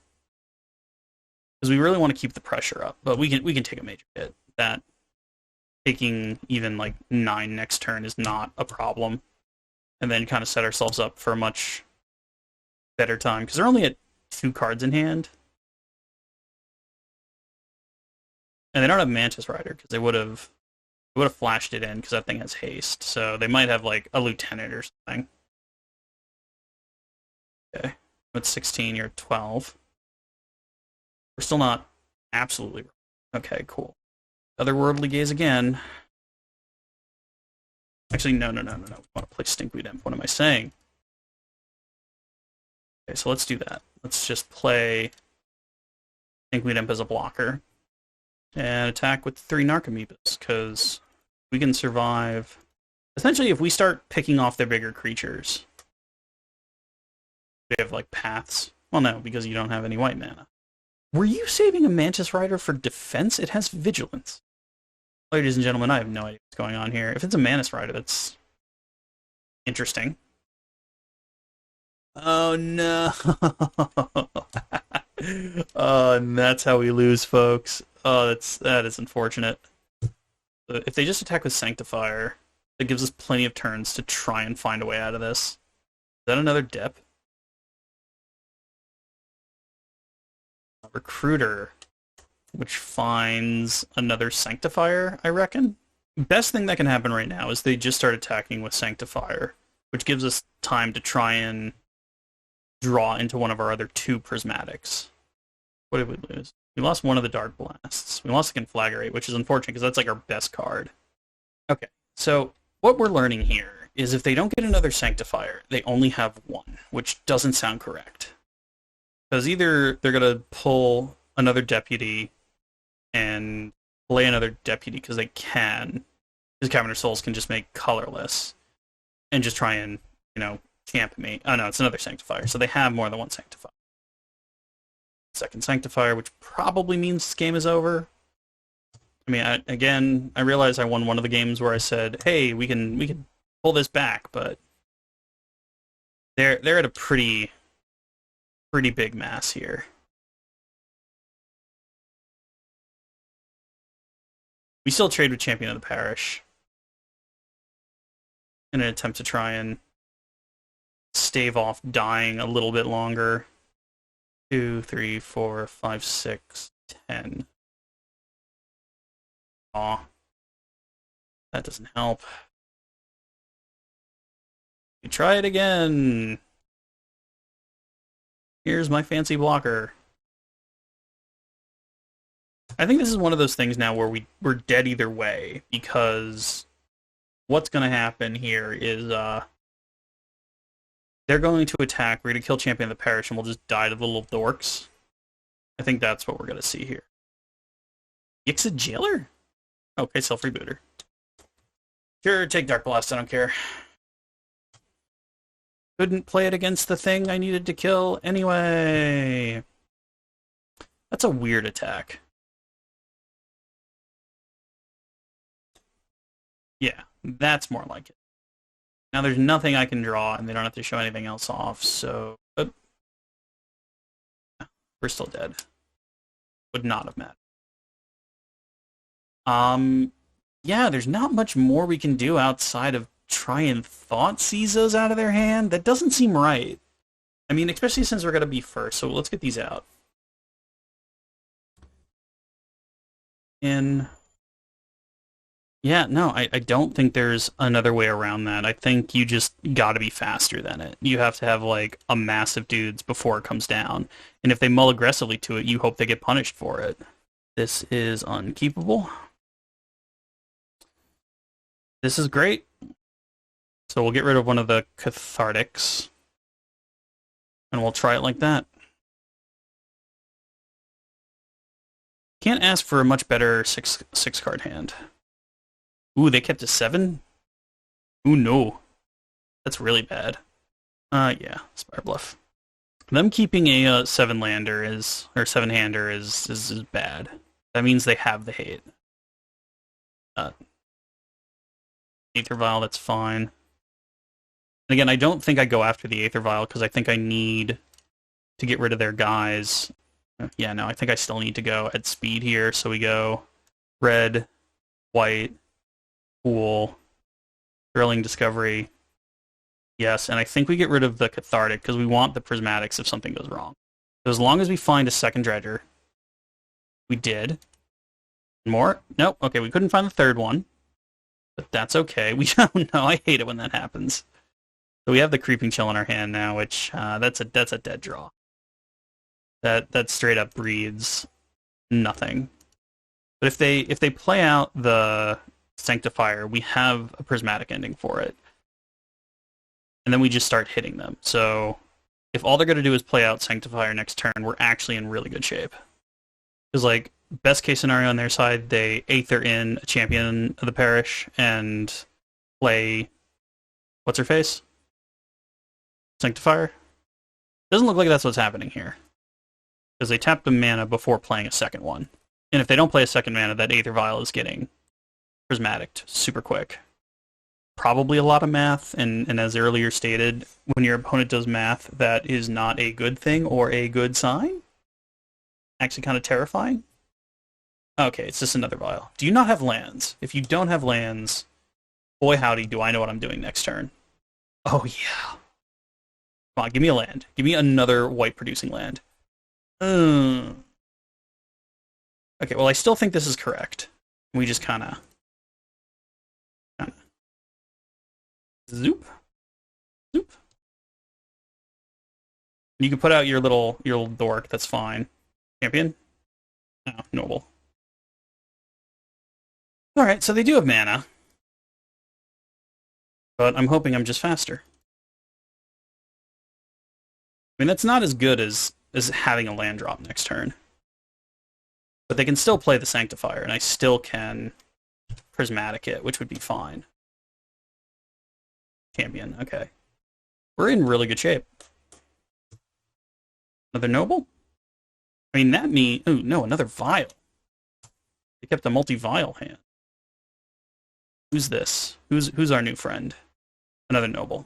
Because we really want to keep the pressure up, but we can take a major hit. That taking even like 9 next turn is not a problem. And then kind of set ourselves up for a much better time. Because they're only at 2 cards in hand. And they don't have Mantis Rider, because they would have flashed it in, because that thing has haste. So they might have like a Lieutenant or something. Okay. I'm at 16, you're at 12. We're still not absolutely wrong. Okay, cool. Otherworldly Gaze again. Actually, no. We want to play Stinkweed Imp. What am I saying? Okay, so let's do that. Let's just play Stinkweed Imp as a blocker. And attack with 3 Narcomoebas, because we can survive. Essentially, if we start picking off their bigger creatures, they have, like, paths. Well, no, because you don't have any white mana. Were you saving a Mantis Rider for defense? It has vigilance. Ladies and gentlemen, I have no idea what's going on here. If it's a Mantis Rider, that's interesting. Oh, no. And that's how we lose, folks. Oh, that is unfortunate. If they just attack with Sanctifier, it gives us plenty of turns to try and find a way out of this. Is that another dip? Recruiter, which finds another Sanctifier, I reckon. Best thing that can happen right now is they just start attacking with Sanctifier, which gives us time to try and draw into one of our other 2 Prismatics. What did we lose? We lost one of the Dark Blasts. We lost the Conflagrate, which is unfortunate because that's like our best card. Okay, so what we're learning here is if they don't get another Sanctifier, they only have 1, which doesn't sound correct. Because either they're going to pull another Deputy and play another Deputy because they can, because Cavern of Souls can just make colorless and just try and, champ me. Oh no, it's another Sanctifier, so they have more than 1 Sanctifier. Second Sanctifier, which probably means this game is over. I mean, I realize I won one of the games where I said, "Hey, we can pull this back," but they're at a pretty big mass here. We still trade with Champion of the Parish in an attempt to try and stave off dying a little bit longer. 2, 3, 4, 5, 6, 10. Aw. That doesn't help. You try it again. Here's my fancy blocker. I think this is one of those things now where we're dead either way, because what's going to happen here is they're going to attack, we're going to kill Champion of the Parish, and we'll just die to the little dorks. I think that's what we're going to see here. Yixid Jailer? Okay, self-rebooter. Sure, take Dark Blast, I don't care. Couldn't play it against the thing I needed to kill anyway. That's a weird attack. Yeah, that's more like it. Now there's nothing I can draw, and they don't have to show anything else off, so... we're still dead. Would not have mattered. yeah, there's not much more we can do outside of try and thought seize those out of their hand. That doesn't seem right. I mean, especially since we're gonna be first, so let's get these out. And yeah, no, I don't think there's another way around that. I think you just gotta be faster than it. You have to have like a massive dudes before it comes down. And if they mull aggressively to it, you hope they get punished for it. This is unkeepable. This is great. So we'll get rid of one of the cathartics. And we'll try it like that. Can't ask for a much better six card hand. Ooh, they kept a 7? Ooh, no. That's really bad. Yeah, Spire Bluff. Them keeping a 7-lander is, or 7-hander is bad. That means they have the hate. Aether Vial, that's fine. And again, I don't think I go after the Aether Vial because I think I need to get rid of their guys. Yeah, no, I think I still need to go at speed here. So we go red, white, pool, thrilling discovery. Yes, and I think we get rid of the cathartic because we want the prismatics if something goes wrong. So as long as we find a second dredger, we did. More? Nope. Okay, we couldn't find the third one, but that's okay. We don't know. I hate it when that happens. So we have the creeping chill in our hand now, which that's a dead draw. That straight up breeds nothing. But if they play out the Sanctifier, we have a prismatic ending for it. And then we just start hitting them. So if all they're going to do is play out Sanctifier next turn, we're actually in really good shape. Because, like, best case scenario on their side, they Aether in a champion of the parish and play... What's her face? Sanctifier? Doesn't look like that's what's happening here. Because they tap the mana before playing a second one. And if they don't play a second mana, that Aether Vial is getting prismatic super quick. Probably a lot of math, and as earlier stated, when your opponent does math, that is not a good thing or a good sign. Actually kind of terrifying. Okay, it's just another vial. Do you not have lands? If you don't have lands, boy howdy, do I know what I'm doing next turn. Oh yeah. Come on, give me a land. Give me another white producing land. Okay, well I still think this is correct. We just kind of zoop. Zoop. You can put out your little dork, that's fine. Champion? No, noble. Alright, so they do have mana. But I'm hoping I'm just faster. I mean, that's not as good as having a land drop next turn. But they can still play the Sanctifier, and I still can prismatic it, which would be fine. Champion, okay. We're in really good shape. Another noble? I mean, that means... Oh, no, another vial. They kept a multi-vial hand. Who's this? Who's our new friend? Another noble.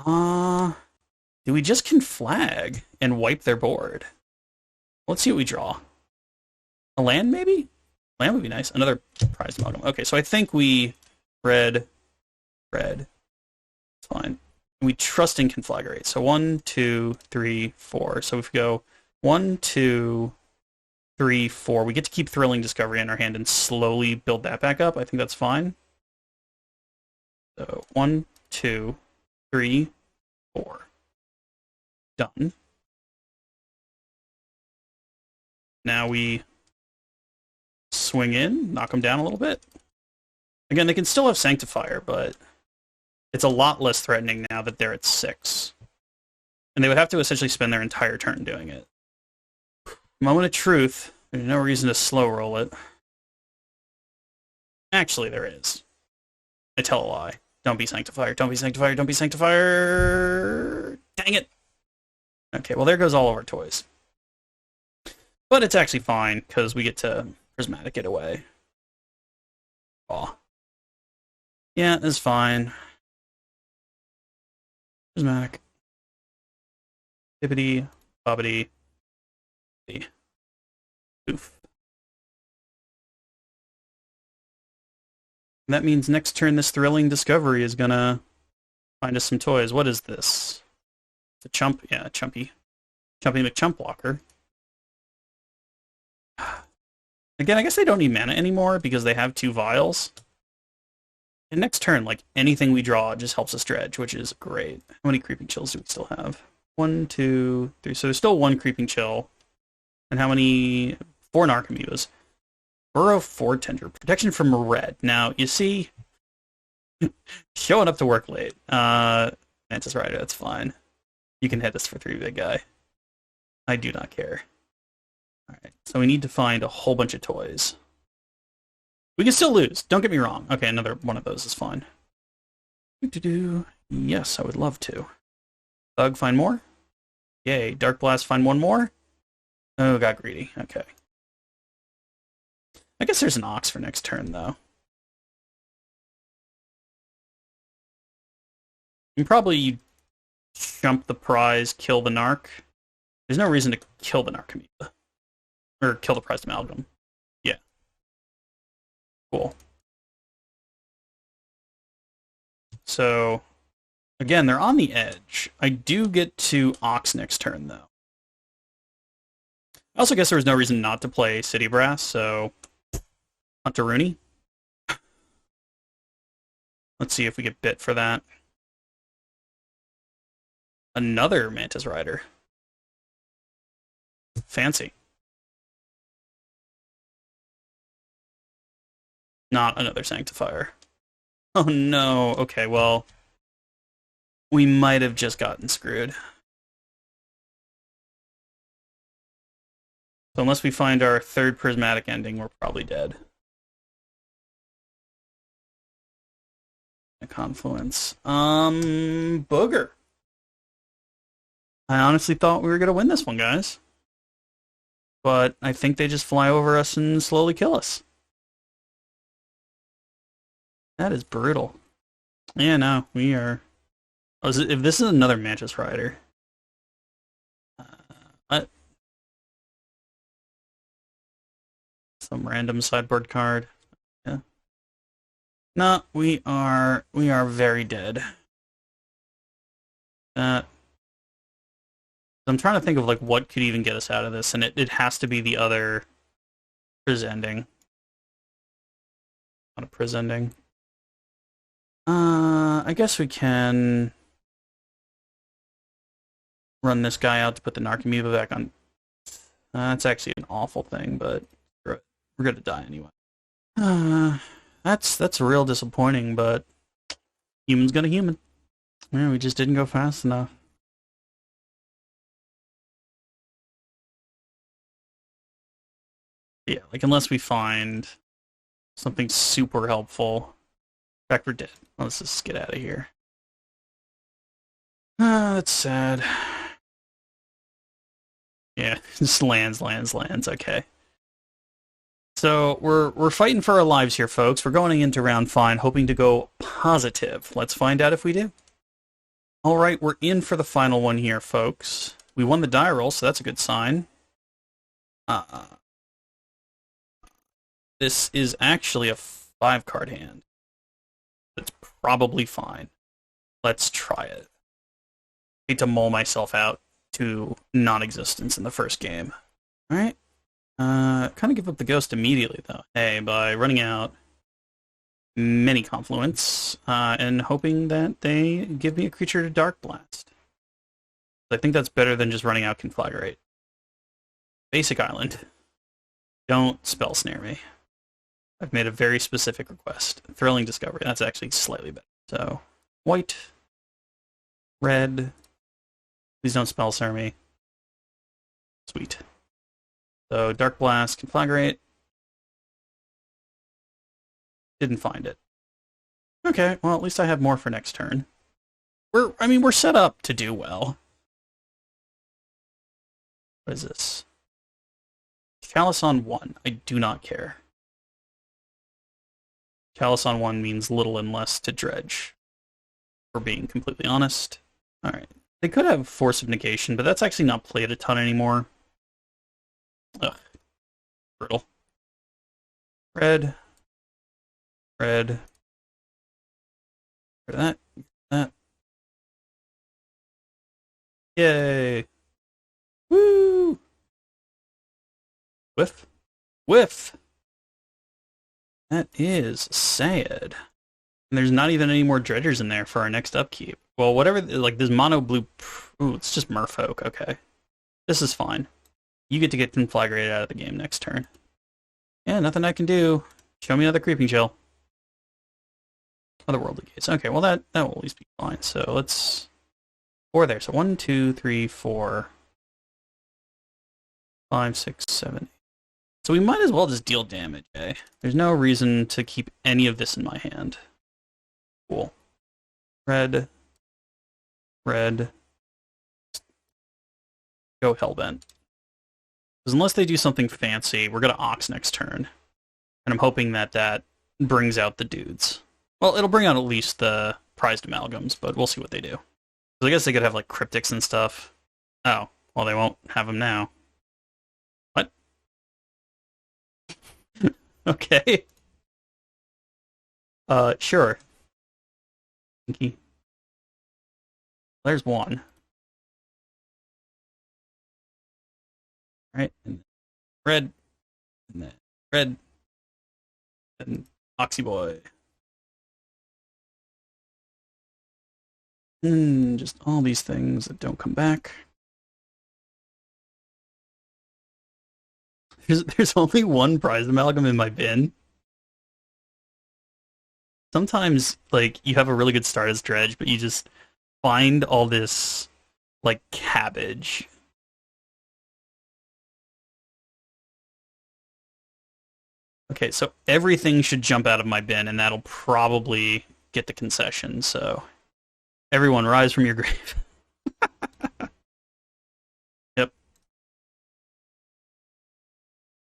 Do we just conflag and wipe their board? Let's see what we draw. A land, maybe? Land would be nice. Another prize amalgam. Okay, so I think we... Red. It's fine. We trust in conflagrate. So 1, 2, 3, 4. So if we go 1, 2, 3, 4, we get to keep Thrilling Discovery in our hand and slowly build that back up. I think that's fine. So 1, 2, 3, 4. Done. Now we swing in, knock them down a little bit. Again, they can still have Sanctifier, but it's a lot less threatening now that they're at 6. And they would have to essentially spend their entire turn doing it. Moment of truth. There's no reason to slow roll it. Actually, there is. I tell a lie. Don't be Sanctifier. Don't be Sanctifier. Don't be Sanctifier. Dang it. Okay, well, there goes all of our toys. But it's actually fine, because we get to prismatic it away. Aw. Yeah, it's fine. Prismatic. Bibbidi, bobbidi. Oof. That means next turn this thrilling discovery is gonna find us some toys. What is this? The chump, yeah, Chumpy McChump Walker. Again, I guess they don't need mana anymore because they have 2 vials. And next turn, like anything we draw just helps us dredge, which is great. How many creeping chills do we still have? 1, 2, 3. So there's still 1 creeping chill. And how many? 4 Narcomoebas. Burrow 4 Tender. Protection from red. Now, you see, showing up to work late. Mantis Rider, that's fine. You can hit us for 3, big guy. I do not care. Alright, so we need to find a whole bunch of toys. We can still lose, don't get me wrong. Okay, another one of those is fine. Yes, I would love to. Thug, find more? Yay. Dark Blast, find 1 more? Oh, got greedy. Okay. I guess there's an Ox for next turn, though. You can probably jump the prize, kill the Narc. There's no reason to kill the Narcomoeba. Or kill the prized amalgam. Yeah. Cool. So, again, they're on the edge. I do get to Ox next turn, though. I also guess there was no reason not to play City Brass, so Hunter Rooney. Let's see if we get bit for that. Another Mantis Rider. Fancy. Not another Sanctifier. Oh no. Okay, well, we might have just gotten screwed. So unless we find our 3rd prismatic ending, we're probably dead. A confluence. Booger. I honestly thought we were gonna win this one, guys. But I think they just fly over us and slowly kill us. That is brutal. Yeah, no, we are... Oh, if this is another Mantis Rider... What? Some random sideboard card. Yeah. No, we are very dead. I'm trying to think of like what could even get us out of this, and it has to be the other Priz ending. Not a Priz ending. I guess we can run this guy out to put the Narcomoeba back on. That's actually an awful thing, but we're gonna die anyway. That's real disappointing, but human's gonna human. Yeah, we just didn't go fast enough. Yeah, like unless we find something super helpful. In fact, we're dead. Let's just get out of here. That's sad. Yeah, just lands. Okay. So we're fighting for our lives here, folks. We're going into round 5, hoping to go positive. Let's find out if we do. All right, we're in for the final one here, folks. We won the die roll, so that's a good sign. This is actually a 5-card hand. It's probably fine. Let's try it. I hate to mull myself out to non-existence in the first game. All right. Kind of give up the ghost immediately, though. Hey, by running out many Confluence and hoping that they give me a creature to Dark Blast. I think that's better than just running out Conflagrate. Basic Island. Don't Spell Snare me. I've made a very specific request. Thrilling Discovery. That's actually slightly better. So, white, red. Please don't Spell Snare me. Sweet. So, Dark Blast, Conflagrate. Didn't find it. Okay, well, at least I have more for next turn. We're set up to do well. What is this? Chalice on 1. I do not care. Chalice on 1 means little and less to Dredge. For being completely honest. Alright. They could have Force of Negation, but that's actually not played a ton anymore. Ugh. Brutal. Red. Red. That. That. Yay. Woo! Whiff. Whiff! That is sad. And there's not even any more dredgers in there for our next upkeep. Well, whatever, like this mono blue. Ooh, it's just merfolk. Okay. This is fine. You get to get conflagrated out of the game next turn. Yeah, nothing I can do. Show me another creeping chill. Otherworldly gates. Okay, well that will at least be fine. So let's 4 there. So 1, 2, 3, 4, 5, 6, 7. So we might as well just deal damage, eh? There's no reason to keep any of this in my hand. Cool. Red. Red. Go Hellbent. Because unless they do something fancy, we're going to Ox next turn. And I'm hoping that that brings out the dudes. Well, it'll bring out at least the prized amalgams, but we'll see what they do. Because I guess they could have, like, cryptics and stuff. Oh, well, they won't have them now. What? Okay. Sure. Thank you. There's one. Right, and red, and then red, and Oxy Boy. Just all these things that don't come back. There's only one prize amalgam in my bin. Sometimes, like, you have a really good start as Dredge, but you just find all this, like, cabbage. Okay, so everything should jump out of my bin, and that'll probably get the concession, so... Everyone, rise from your grave. Yep.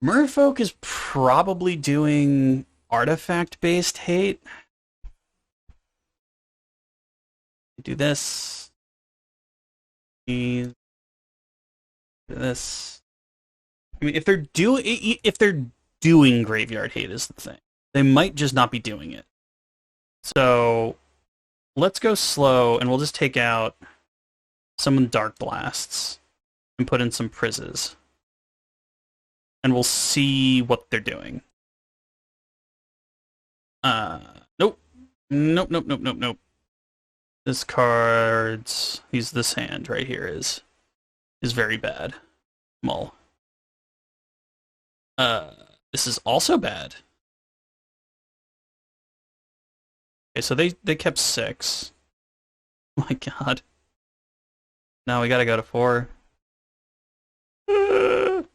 Merfolk is probably doing artifact-based hate. Do this. Do this. I mean, if they're doing graveyard hate is the thing. They might just not be doing it. So let's go slow, and we'll just take out some Dark Blasts and put in some Prizzes. And we'll see what they're doing. Nope. Nope, nope, nope, nope, nope. This card's... this hand right here is very bad. Mull. This is also bad. Okay, so they kept 6. Oh my god. Now we gotta go to 4.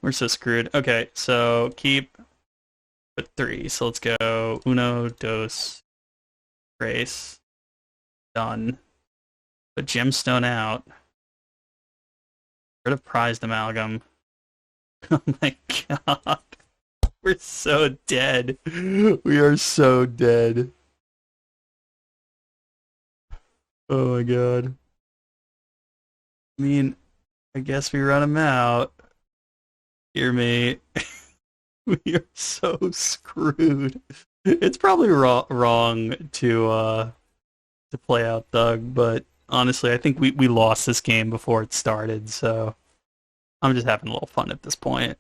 We're so screwed. Okay, so keep... Put 3. So let's go uno, dos, tres. Done. Put gemstone out. Rid of prized amalgam. Oh my god. We're so dead. We are so dead. Oh my god. I mean, I guess we run them out. Hear me. We are so screwed. It's probably wrong to play out Doug, but honestly, I think we lost this game before it started, so I'm just having a little fun at this point.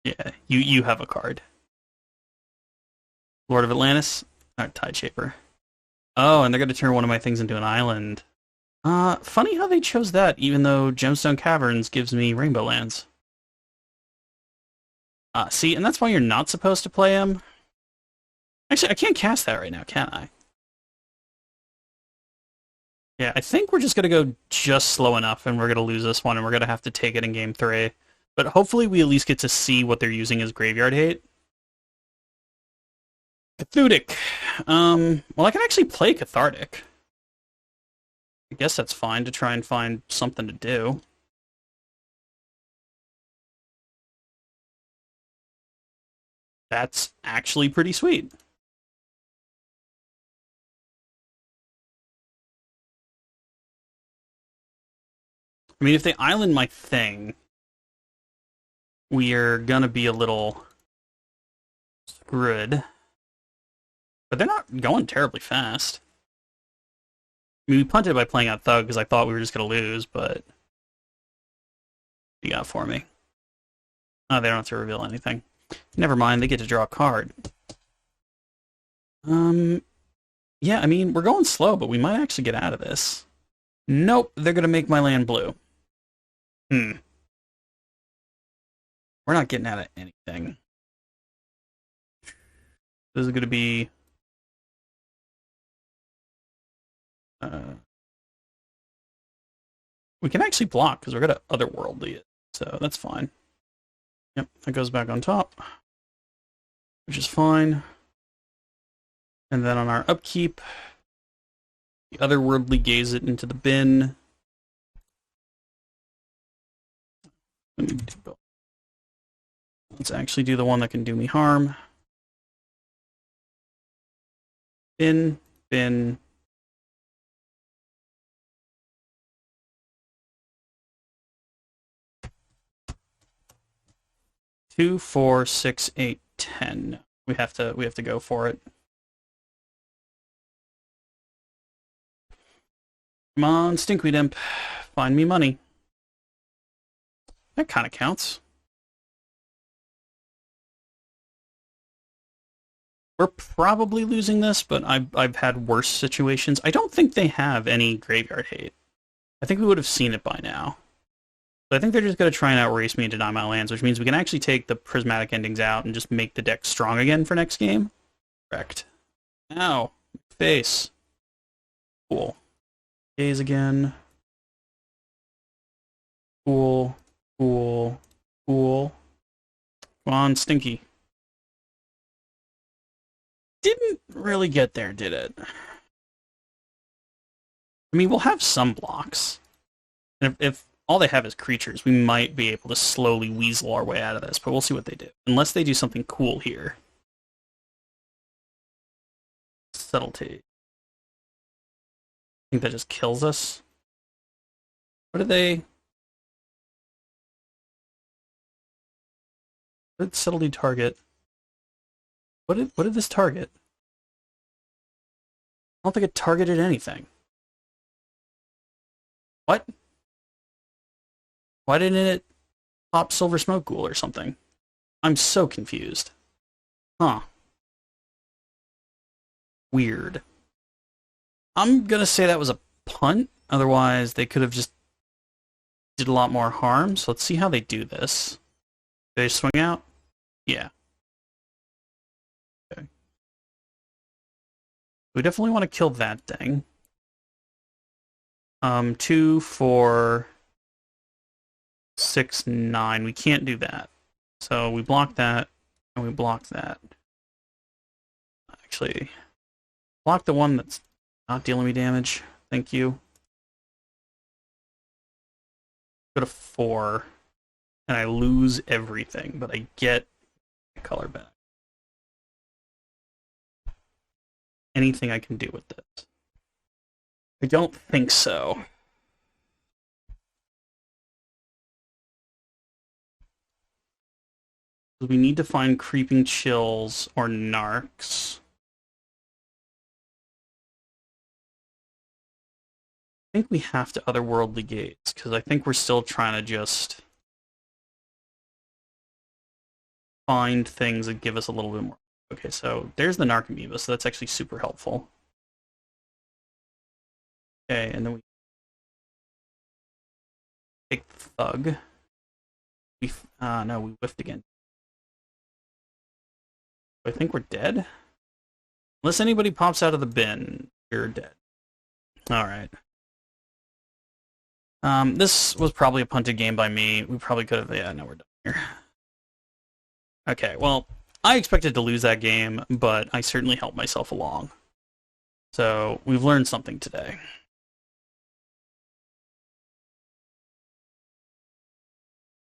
Yeah, you have a card. Lord of Atlantis? Tide Shaper. Oh, and they're going to turn one of my things into an island. Funny how they chose that, even though Gemstone Caverns gives me Rainbow Lands. See, and that's why you're not supposed to play him. Actually, I can't cast that right now, can I? Yeah, I think we're just going to go just slow enough, and we're going to lose this one, and we're going to have to take it in game 3. But hopefully we at least get to see what they're using as graveyard hate. Cathartic. Well, I can actually play Cathartic. I guess that's fine to try and find something to do. That's actually pretty sweet. I mean, if they island my thing, we are gonna be a little screwed. But they're not going terribly fast. I mean, we punted by playing out Thug because I thought we were just going to lose, but... What you got for me? Oh, they don't have to reveal anything. Never mind, they get to draw a card. Yeah, I mean, we're going slow, but we might actually get out of this. Nope, they're going to make my land blue. We're not getting out of anything. This is going to be... we can actually block because we're going to otherworldly it, so that's fine. Yep, that goes back on top, which is fine. And then on our upkeep, the otherworldly gaze it into the bin. Let's actually do the one that can do me harm. Bin, bin. 2, 4, 6, 8, 10. We have to go for it. Come on, Stinkweed Imp. Find me money. That kind of counts. We're probably losing this, but I've had worse situations. I don't think they have any graveyard hate. I think we would have seen it by now. But I think they're just going to try and outrace me and deny my lands, which means we can actually take the prismatic endings out and just make the deck strong again for next game. Correct. Ow. Face. Cool. Gaze again. Cool. Cool. Cool. Come on, Stinky. Didn't really get there, did it? I mean, we'll have some blocks. And if all they have is creatures, we might be able to slowly weasel our way out of this, but we'll see what they do. Unless they do something cool here. Subtlety. I think that just kills us. What did they... What did subtlety target? What did this target? I don't think it targeted anything. What? Why didn't it pop Silver Smoke Ghoul or something? I'm so confused. Huh. Weird. I'm gonna say that was a punt. Otherwise, they could have just did a lot more harm. So let's see how they do this. They swing out? Yeah. Okay. We definitely want to kill that thing. 2, 4, 6, 9. We can't do that. So we block that, and we block that. Actually, block the one that's not dealing me damage. Thank you. Go to 4, and I lose everything, but I get color back. Anything I can do with this? I don't think so. We need to find Creeping Chills or Narcs. I think we have to Otherworldly Gates, because I think we're still trying to just find things that give us a little bit more. Okay, so there's the Narc Amoeba, so that's actually super helpful. Okay, and then we take the Thug. No, we whiffed again. I think we're dead? Unless anybody pops out of the bin, you're dead. Alright. This was probably a punted game by me. We probably could have... Yeah, no, we're done here. Okay, well, I expected to lose that game, but I certainly helped myself along. So, we've learned something today.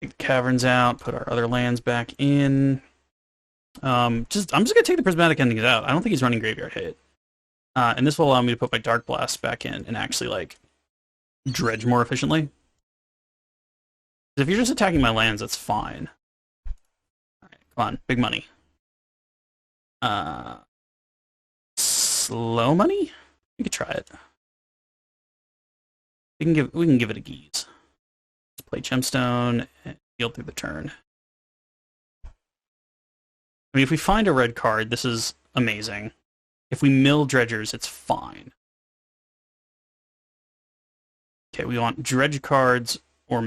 Take the caverns out, put our other lands back in. I'm just gonna take the prismatic endings out. I don't think he's running graveyard hate. And this will allow me to put my Dark Blast back in and actually, like, dredge more efficiently. If you're just attacking my lands, that's fine. Alright, come on, big money. slow money? We could try it. We can give it a geese. Let's play Gemstone and heal through the turn. I mean, if we find a red card, this is amazing. If we mill dredgers, it's fine. Okay, we want dredge cards or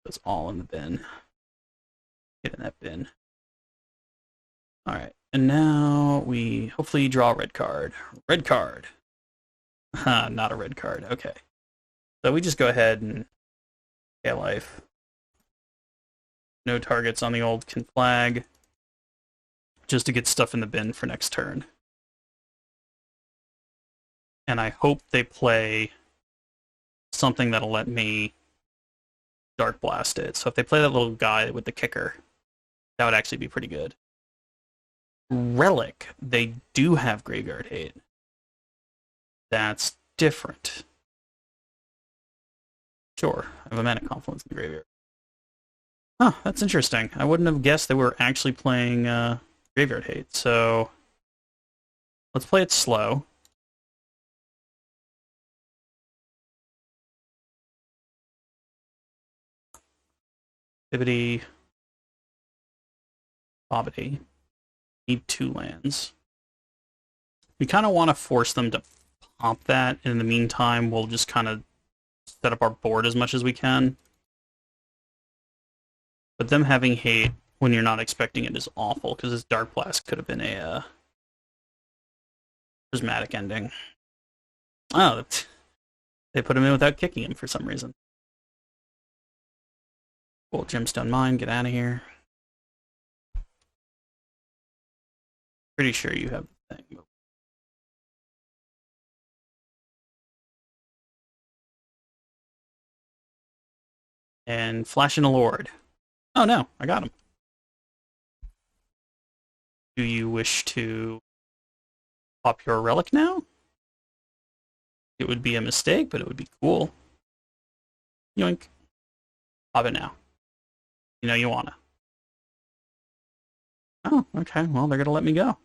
it's all in the bin. Get in that bin. All right, and now we hopefully draw a red card. Red card. Not a red card. Okay. So we just go ahead and pay life. No targets on the old flag. Just to get stuff in the bin for next turn. And I hope they play something that'll let me Dark Blast it. So if they play that little guy with the kicker, that would actually be pretty good. Relic, they do have Graveyard Hate. That's different. Sure, I have a Mana Confluence in the graveyard. Huh, that's interesting. I wouldn't have guessed they were actually playing Graveyard Hate, so let's play it slow. Activity. Bobbity. Need 2 lands. We kind of want to force them to pop that, and in the meantime, we'll just kind of set up our board as much as we can. But them having hate when you're not expecting it is awful, because this Dark Blast could have been a prismatic ending. Oh, they put him in without kicking him for some reason. Cool, Gemstone Mine, get out of here. Pretty sure you have the thing. And Flash in a Lord. Oh no, I got him. Do you wish to pop your relic now? It would be a mistake, but it would be cool. Yoink. Pop it now. You know you wanna. Oh, okay. Well, they're gonna let me go.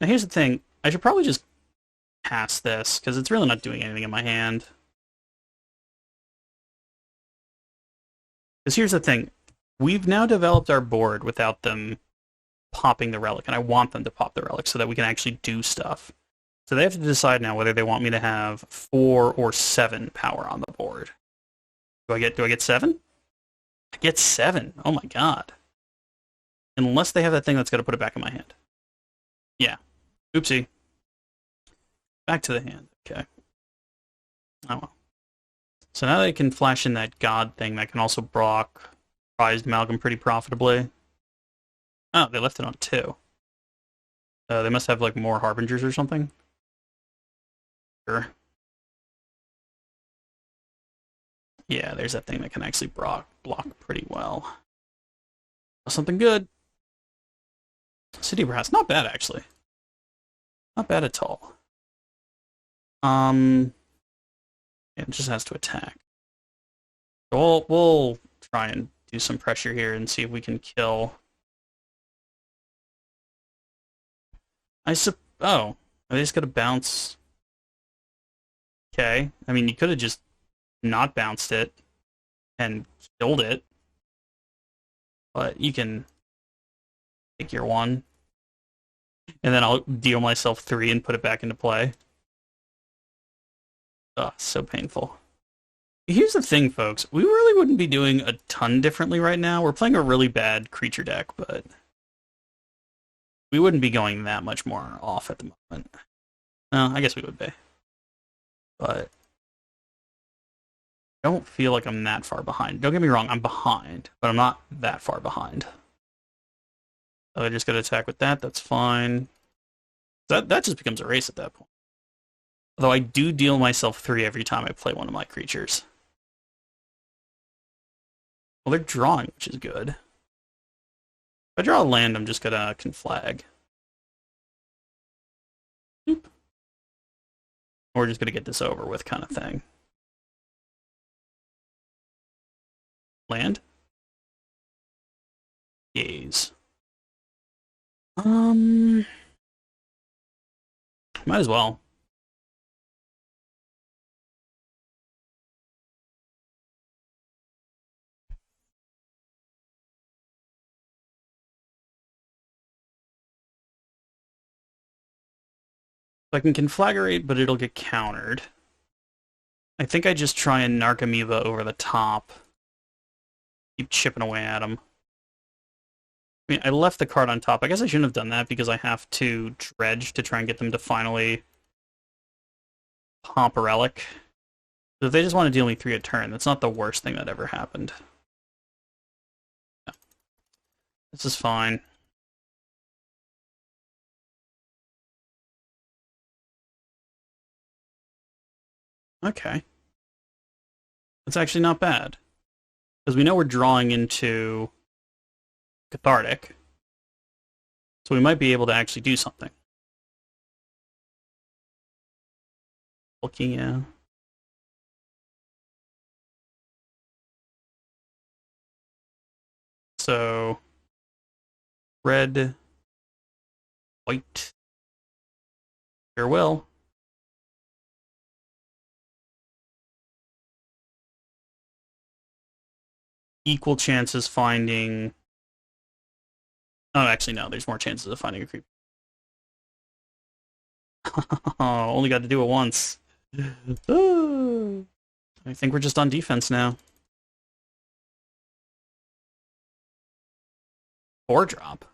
Now here's the thing. I should probably just pass this, because it's really not doing anything in my hand. Because here's the thing. We've now developed our board without them popping the relic, and I want them to pop the relic so that we can actually do stuff. So they have to decide now whether they want me to have 4 or 7 power on the board. Do I get 7? I get 7. Oh my god. Unless they have that thing that's got to put it back in my hand. Yeah. Oopsie. Back to the hand. Okay. Oh well. So now they can flash in that god thing that can also block Prized Amalgam pretty profitably. Oh, they left it on 2. They must have like more Harbingers or something. Sure. Yeah, there's that thing that can actually block pretty well. Something good. City Brass, not bad actually. Not bad at all. It just has to attack. So we'll try and do some pressure here and see if we can kill. Oh, are they just gonna bounce? Okay. I mean, you could have just not bounced it and killed it. But you can take your 1. And then I'll deal myself 3 and put it back into play. Ugh, so painful. Here's the thing, folks. We really wouldn't be doing a ton differently right now. We're playing a really bad creature deck, but we wouldn't be going that much more off at the moment. No, I guess we would be. But I don't feel like I'm that far behind. Don't get me wrong, I'm behind, but I'm not that far behind. So I just got to attack with that. That's fine. That just becomes a race at that point. Although I do deal myself 3 every time I play one of my creatures. Well, they're drawing, which is good. If I draw a land, I'm just gonna conflag. Boop. We're just gonna get this over with kind of thing. Land. Gaze. Um, might as well. So I can Conflagrate, but it'll get countered. I think I just try and Narcomoeba over the top. Keep chipping away at him. I mean, I left the card on top. I guess I shouldn't have done that because I have to Dredge to try and get them to finally pump a relic. So if they just want to deal me 3 a turn, that's not the worst thing that ever happened. Yeah. This is fine. Okay. That's actually not bad. Because we know we're drawing into Cathartic. So we might be able to actually do something. Looking, yeah. So, red, white, farewell. Equal chances finding... Oh, actually, no. There's more chances of finding a creep. Only got to do it once. I think we're just on defense now. 4-drop.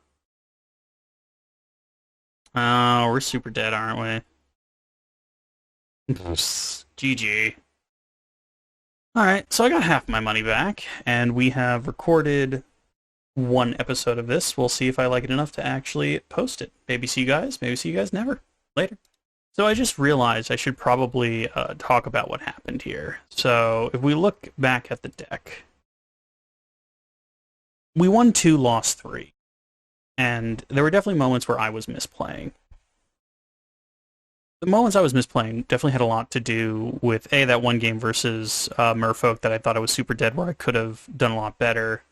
Oh, we're super dead, aren't we? GG. Alright, so I got half my money back, and we have recorded 1 episode of this. We'll see if I like it enough to actually post it. Maybe see you guys, maybe see you guys never. Later. So I just realized I should probably talk about what happened here. So if we look back at the deck, we won 2, lost 3. And there were definitely moments where I was misplaying. The moments I was misplaying definitely had a lot to do with, A, that one game versus Merfolk that I thought I was super dead where I could have done a lot better.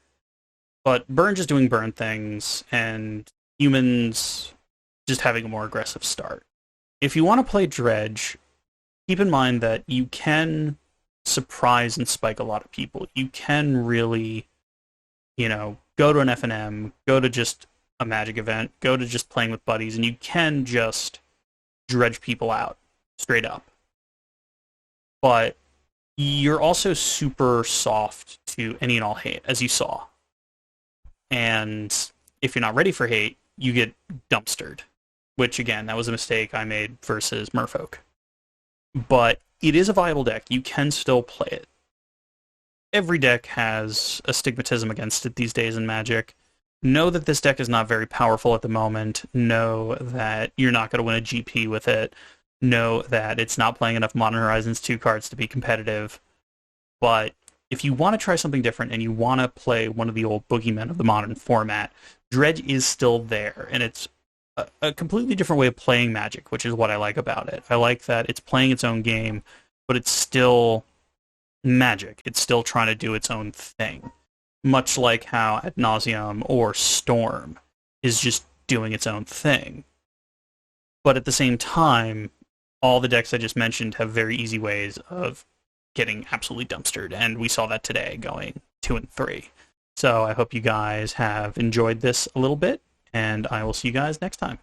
But Burn just doing Burn things, and humans just having a more aggressive start. If you want to play Dredge, keep in mind that you can surprise and spike a lot of people. You can really, go to an FNM, go to just a Magic event, go to just playing with buddies, and you can just dredge people out straight up. But you're also super soft to any and all hate, as you saw. And if you're not ready for hate, you get dumpstered. Which, again, that was a mistake I made versus Merfolk. But it is a viable deck. You can still play it. Every deck has a stigmatism against it these days in Magic. Know that this deck is not very powerful at the moment. Know that you're not going to win a GP with it. Know that it's not playing enough Modern Horizons 2 cards to be competitive. But if you want to try something different and you want to play one of the old boogeymen of the modern format, Dredge is still there, and it's a completely different way of playing Magic, which is what I like about it. I like that it's playing its own game, but it's still Magic. It's still trying to do its own thing. Much like how Ad Nauseam or Storm is just doing its own thing. But at the same time, all the decks I just mentioned have very easy ways of getting absolutely dumpstered, and we saw that today going 2 and 3. So I hope you guys have enjoyed this a little bit, and I will see you guys next time.